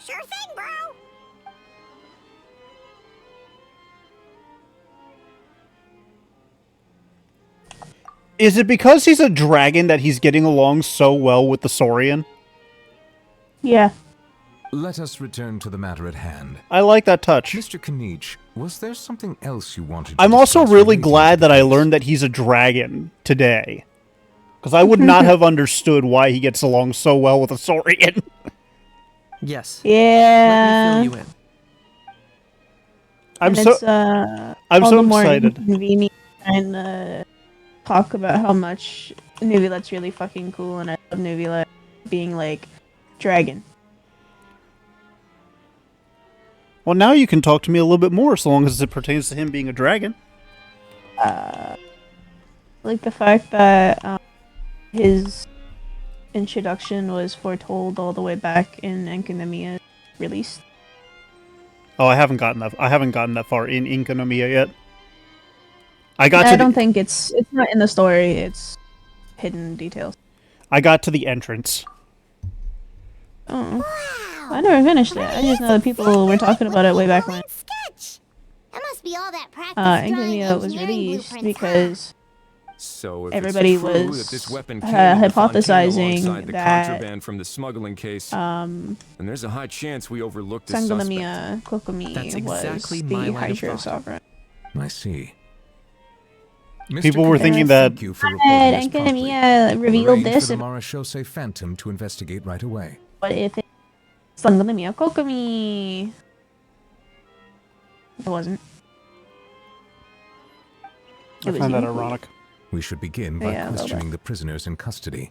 Sure thing, bro. Is it because he's a dragon that he's getting along so well with the Saurian? Yeah. Let us return to the matter at hand. I like that touch. Mr. Kanich, was there something else you wanted to I'm also discuss really relating glad that I learned that he's a dragon today. Because I would not have understood why he gets along so well with a Saurian. Yes. Yeah. Let me fill you in. I'm And so it's, I'm all so the more excited. inconvenient and talk about how much Nuvilet's really fucking cool, and I love Nuvilet being like dragon. Well, now you can talk to me a little bit more, so long as it pertains to him being a dragon. Like the fact that his introduction was foretold all the way back in Enkanomiya release. Oh, I haven't gotten that far in Inkonomiya yet. I don't think it's not in the story. It's hidden details. I got to the entrance. Oh, I never finished it. I just know that people were talking about it way back when. That must be all that practice. Enkanomiya was released because So if everybody it's true was that this weapon came into Fontaine hypothesizing alongside the that contraband from the smuggling case, then there's a high chance we overlooked the Sangonomiya suspect. Kokomi That's was exactly the my line of Hydro thought. Sovereign. I see. People were thinking that Thank you for reporting this promptly. Enkanomiya revealed Arrange this. for the Marashose Phantom to investigate right away. What if it's Sangonomiya Kokomi? It wasn't. I find that ironic. We should begin by Yeah, a little questioning the prisoners in custody.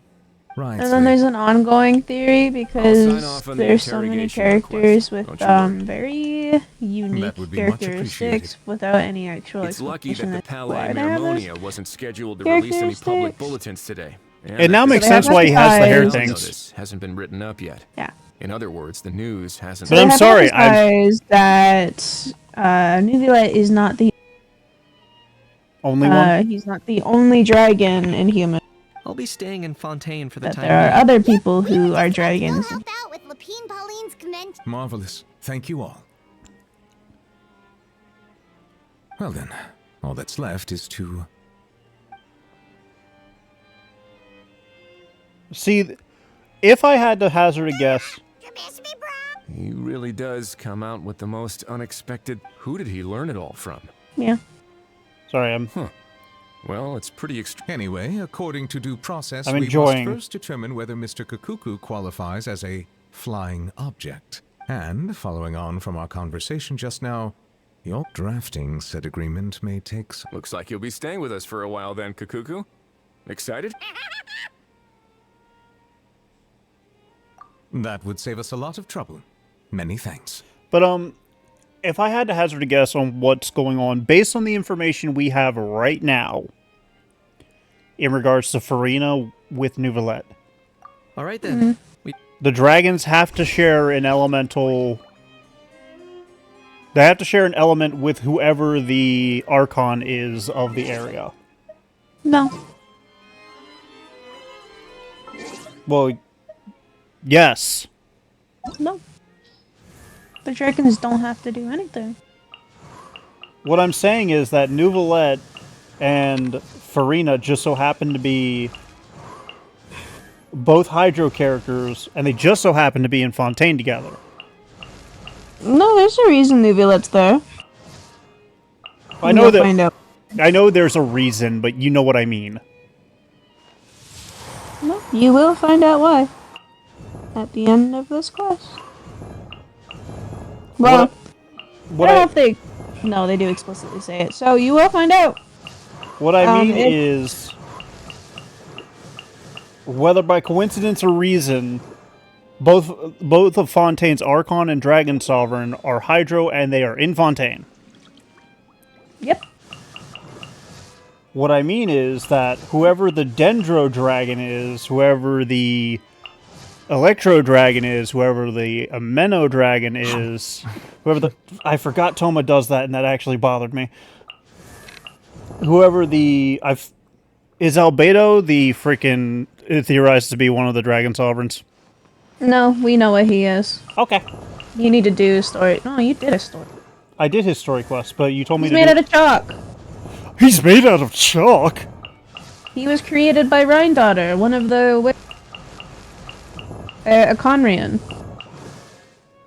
Right. And then there's an ongoing theory because off on the there's so many interrogation characters request. with Don't you worry. very unique That would be much characteristics without any actual It's lucky explanation that the as to Palais why they have those. Marmonia wasn't scheduled to release any public characteristics. bulletins today. It now that makes the sense why he has the hair Now things. notice hasn't been written up yet. Yeah. In other words, the news hasn't. So But I'm they have sorry, emphasized that Nuvilet is not the Only one? he's not the only dragon in human. I'll be staying in Fontaine for the That time there are being. other people who are dragons. Help out with Lapine Pauline's convention. Marvelous. Thank you all. Well then, all that's left is to... See, if I had to hazard a guess, He really does come out with the most unexpected. Who did he learn it all from? Yeah. Sorry, I'm. Huh. Well, it's pretty extreme. Anyway, according to due process, I'm we enjoying- must first determine whether Mr. Kukuku qualifies as a flying object. And, following on from our conversation just now, your drafting said agreement may take some... Looks like you'll be staying with us for a while then, Kukuku. Excited? That would save us a lot of trouble. Many thanks. But, if I had to hazard a guess on what's going on, based on the information we have right now, in regards to Farina with Nuvilet, All right then. the dragons have to share an elemental... They have to share an element with whoever the Archon is of the area. No. Well, yes. No. The dragons don't have to do anything. What I'm saying is that Nuvilet and Farina just so happen to be both Hydro characters, and they just so happen to be in Fontaine together. No, there's a reason Nuvilet's there. I know You'll that. find out. I know there's a reason, but you know what I mean. No, you will find out why. At the end of this quest. Well, What I don't I, know if they... No, they do explicitly say it. So you will find out. what I mean If- is... whether by coincidence or reason, both of Fontaine's Archon and Dragon Sovereign are Hydro, and they are in Fontaine. Yep. What I mean is that whoever the Dendro Dragon is, whoever the Electro Dragon is, whoever the Ameno Dragon is, whoever the... I forgot Toma does that, and that actually bothered me. Whoever the... Is Albedo the freaking... theorized to be one of the Dragon Sovereigns? No, we know what he is. Okay. You need to do a story. No, you did a story. I did his story quest, but you told me He's to made out of chalk. He's made out of chalk? He was created by Rhine-Daughter, one of the... a Conrian.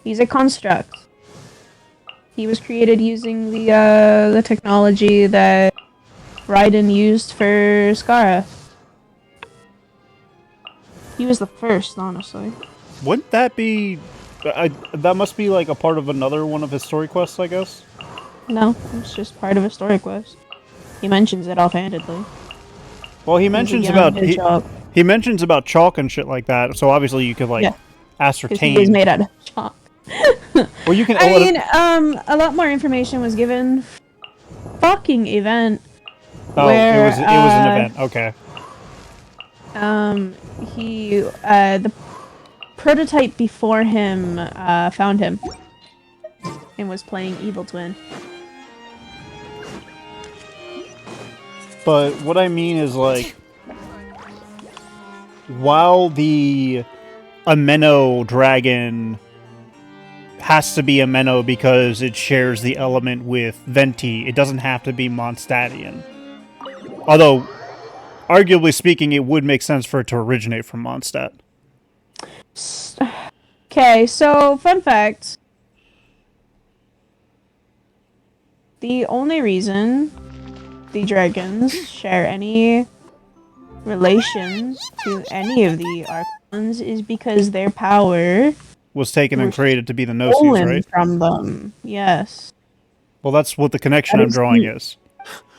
He's a construct. He was created using the technology that Raiden used for Skara. He was the first, honestly. Wouldn't that be... that must be like a part of another one of his story quests, I guess? No, it's just part of a story quest. He mentions it offhandedly. Well, he mentions about... He mentions about chalk and shit like that, so obviously you could, like, ascertain... He is made out of chalk. Well, you can... I mean, a lot more information was given. Fucking event. Oh, where, it was an event. Okay. The prototype before him found him and was playing Evil Twin. But what I mean is, like, while the Ameno dragon has to be Ameno because it shares the element with Venti, it doesn't have to be Mondstadtian. Although, arguably speaking, it would make sense for it to originate from Mondstadt. Okay, so, fun fact. The only reason the dragons share any relation to any of the Archons is because their power was taken and created to be the Gnosis, stolen right? from them. Yes. Well, that's what the connection I'm drawing is.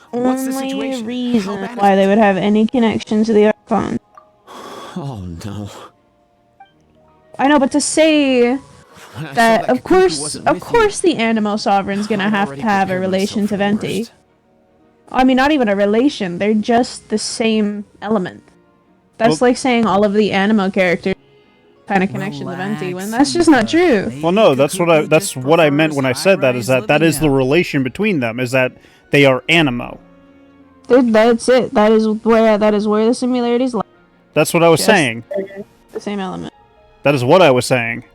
What's the situation? Reason why they would have any connection to the Archon. Oh no. I know, but to say that of course the Animo Sovereign's gonna have to have a relation to Venti. I mean, not even a relation, they're just the same element. That's like saying all of the Animo characters kind of connection to Venti, when that's just not true. Well, no, that's what I meant when I said that, is that is the relation between them, is that they are Animo. That's it. That is where the similarities lie. That's what I was saying. The same element. That is what I was saying.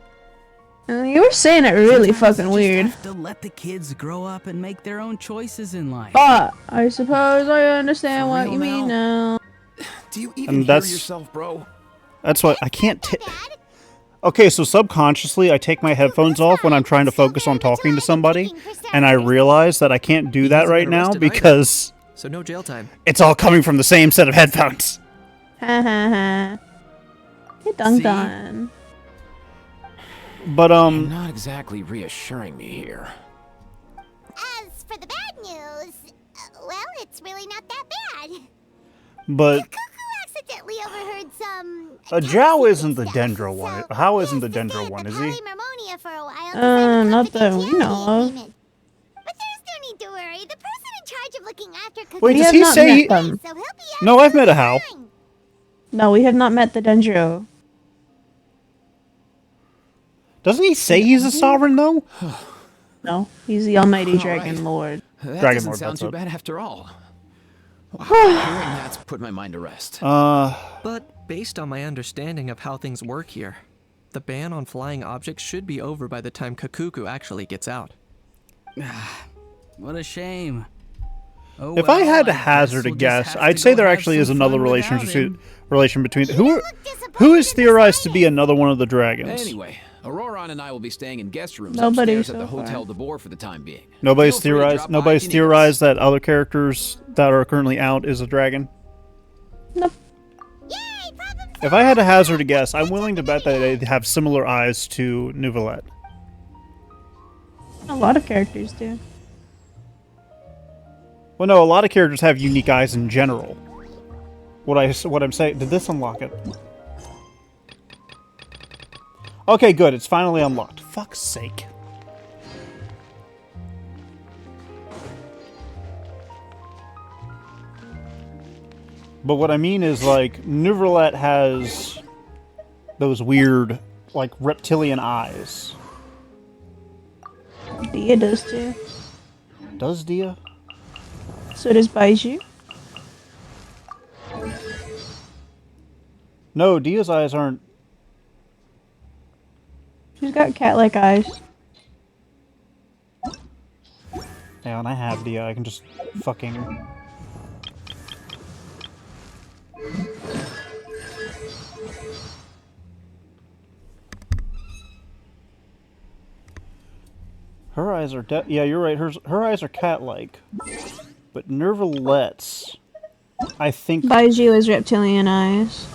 You were saying it really fucking weird. Have to let the kids grow up and make their own choices in life. But I suppose I understand what you mean now. Do you even hear yourself, bro? That's what I can't. Okay, so subconsciously, I take my headphones off when I'm trying to focus on talking to somebody, and I realize that I can't do that right now because so no jail time. It's all coming from the same set of headphones. Ha ha ha. Dun. But You're not exactly reassuring me here. As for the bad news, well, it's really not that bad. But Cuckoo accidentally overheard some. Zhao isn't the Dendro one. How isn't the Dendro one? Is he? Not that we know of. But there's no need to worry. The person in charge of looking after Cuckoo. Wait, does he say? No, I've met a Hao. No, we have not met the Dendro. Doesn't he say he's a sovereign though? No, he's the Almighty Dragon Lord. That Dragon doesn't Lord, sound that's too it. bad after all. Wow, hearing that's put my mind to rest. But based on my understanding of how things work here, the ban on flying objects should be over by the time Kakuku actually gets out. What a shame. Oh, If I had to hazard a guess, I'd say there actually is another relation between who is theorized to be another one of the dragons. Anyway, Auroron and I will be staying in guest rooms Nobody upstairs so at the far. Hotel de Boer for the time being. Nobody's Feel free to theorized. drop by Nobody's if you need theorized that other characters that are currently out is a dragon. Nope. If I had to hazard a guess, I'm willing to bet that they have similar eyes to Neuvillette. A lot of characters do. Well, no, a lot of characters have unique eyes in general. What I'm saying, did this unlock it? Okay, good. It's finally unlocked. Fuck's sake. But what I mean is, like, Neuvillette has those weird, like, reptilian eyes. Dia does too. Does Dia? So does Baiju. No, Dia's eyes aren't. She's got cat-like eyes. Yeah, and I have Dia. I can just fucking. Her eyes are yeah, you're right. Her eyes are cat-like, but Neuvillette's, I think. Baiju has reptilian eyes.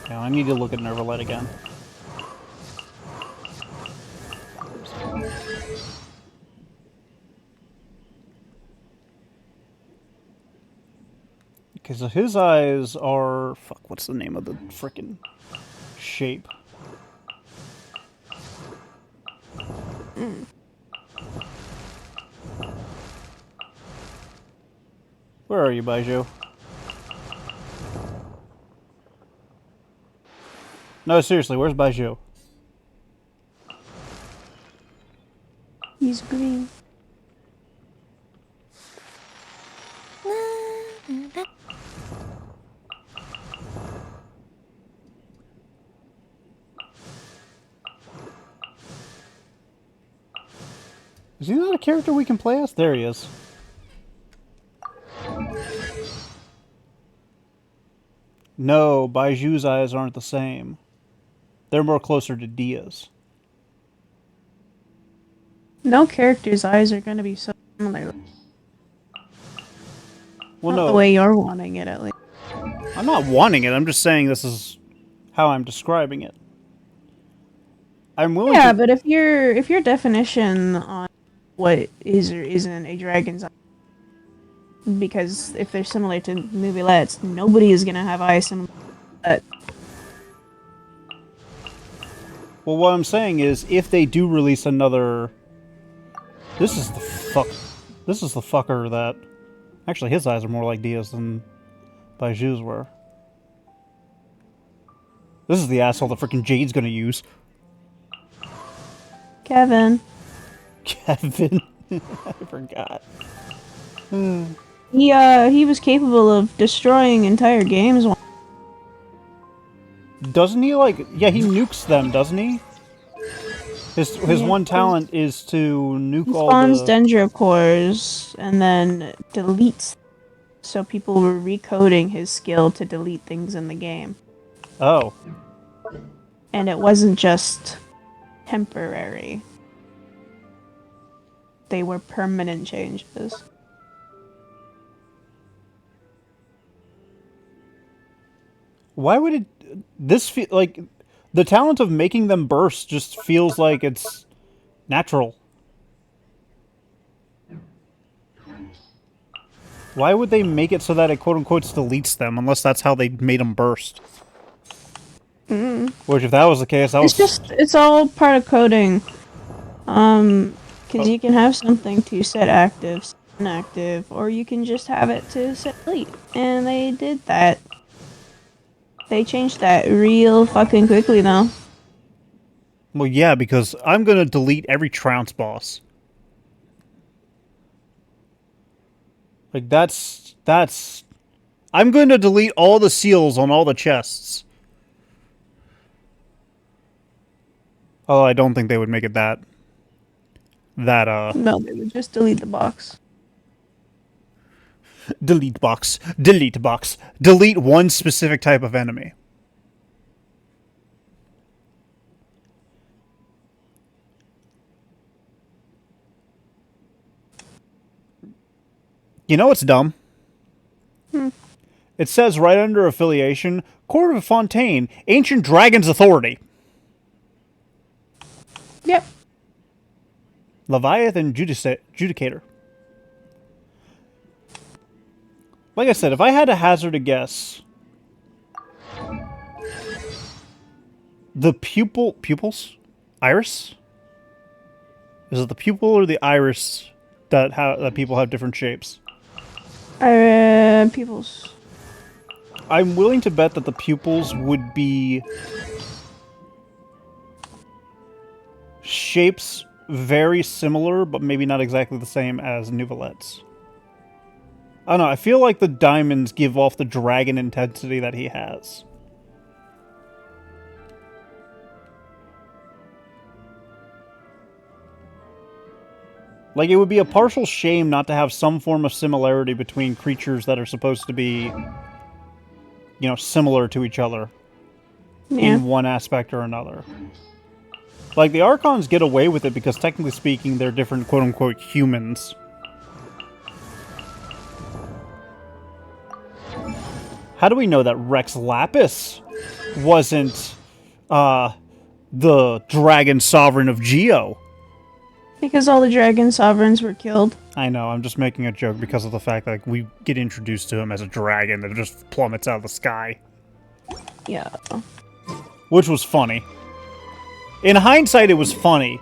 Yeah, I need to look at Neuvillette again. Okay, so his eyes are fuck. What's the name of the frickin' shape? Where are you, Baiju? No, seriously, where's Baiju? He's green. Is he not a character we can play as? There he is. No, Baiju's eyes aren't the same. They're more closer to Dia's. No character's eyes are gonna be so similar. Well, Not no. the way you're wanting it, at least. I'm not wanting it. I'm just saying this is how I'm describing it. I'm willing Yeah, to... but if your definition on what is or isn't a dragon's eye, because if they're similar to Neuvillette's, nobody is gonna have eyes similar to that. Well, what I'm saying is, if they do release another... This is the fucker that... Actually, his eyes are more like Dia's than Baiju's were. This is the asshole that freaking Jade's gonna use. Kevin. Kevin. I forgot. He was capable of destroying entire games. Doesn't he, like... Yeah, he nukes them, doesn't he? His one talent is to nuke all spawns the... dendrocores and then deletes. So people were recoding his skill to delete things in the game. Oh. And it wasn't just temporary. They were permanent changes. Why would it... This feel like... The talent of making them burst just feels like it's natural. Why would they make it so that it quote-unquote deletes them, unless that's how they made them burst? Which, if that was the case, It's all part of coding. Because you can have something to set active, set inactive, or you can just have it to set delete. And they did that. They changed that real fucking quickly, though. Well, yeah, because I'm gonna delete every trounce boss. Like, that's... I'm going to delete all the seals on all the chests. Oh, I don't think they would make it that... No, they would just delete the box. Delete box. Delete box. Delete one specific type of enemy. You know what's dumb? It says right under affiliation, Court of Fontaine, Ancient Dragon's Authority. Yep. Leviathan Judicator. Like I said, if I had to hazard a guess, the pupils? Iris? Is it the pupil or the iris that people have different shapes? Pupils. I'm willing to bet that the pupils would be shapes very similar, but maybe not exactly the same as Nouvelette's. I don't know, I feel like the diamonds give off the dragon intensity that he has. Like, it would be a partial shame not to have some form of similarity between creatures that are supposed to be, you know, similar to each other in one aspect or another. Like, the Archons get away with it because, technically speaking, they're different quote-unquote humans. How do we know that Rex Lapis wasn't, the Dragon Sovereign of Geo? Because all the dragon sovereigns were killed. I know, I'm just making a joke because of the fact that like, we get introduced to him as a dragon that just plummets out of the sky. Yeah. Which was funny. In hindsight, it was funny.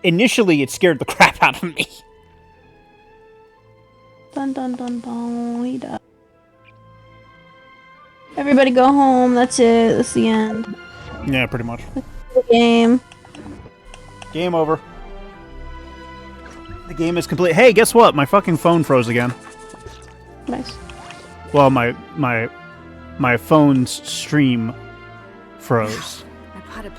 Initially, it scared the crap out of me. Dun dun dun dun. He died. Everybody go home. That's it. That's the end. Yeah, pretty much. The game. Game over. The game is complete. Hey, guess what? My fucking phone froze again. Nice. Well, my phone's stream froze. I bought a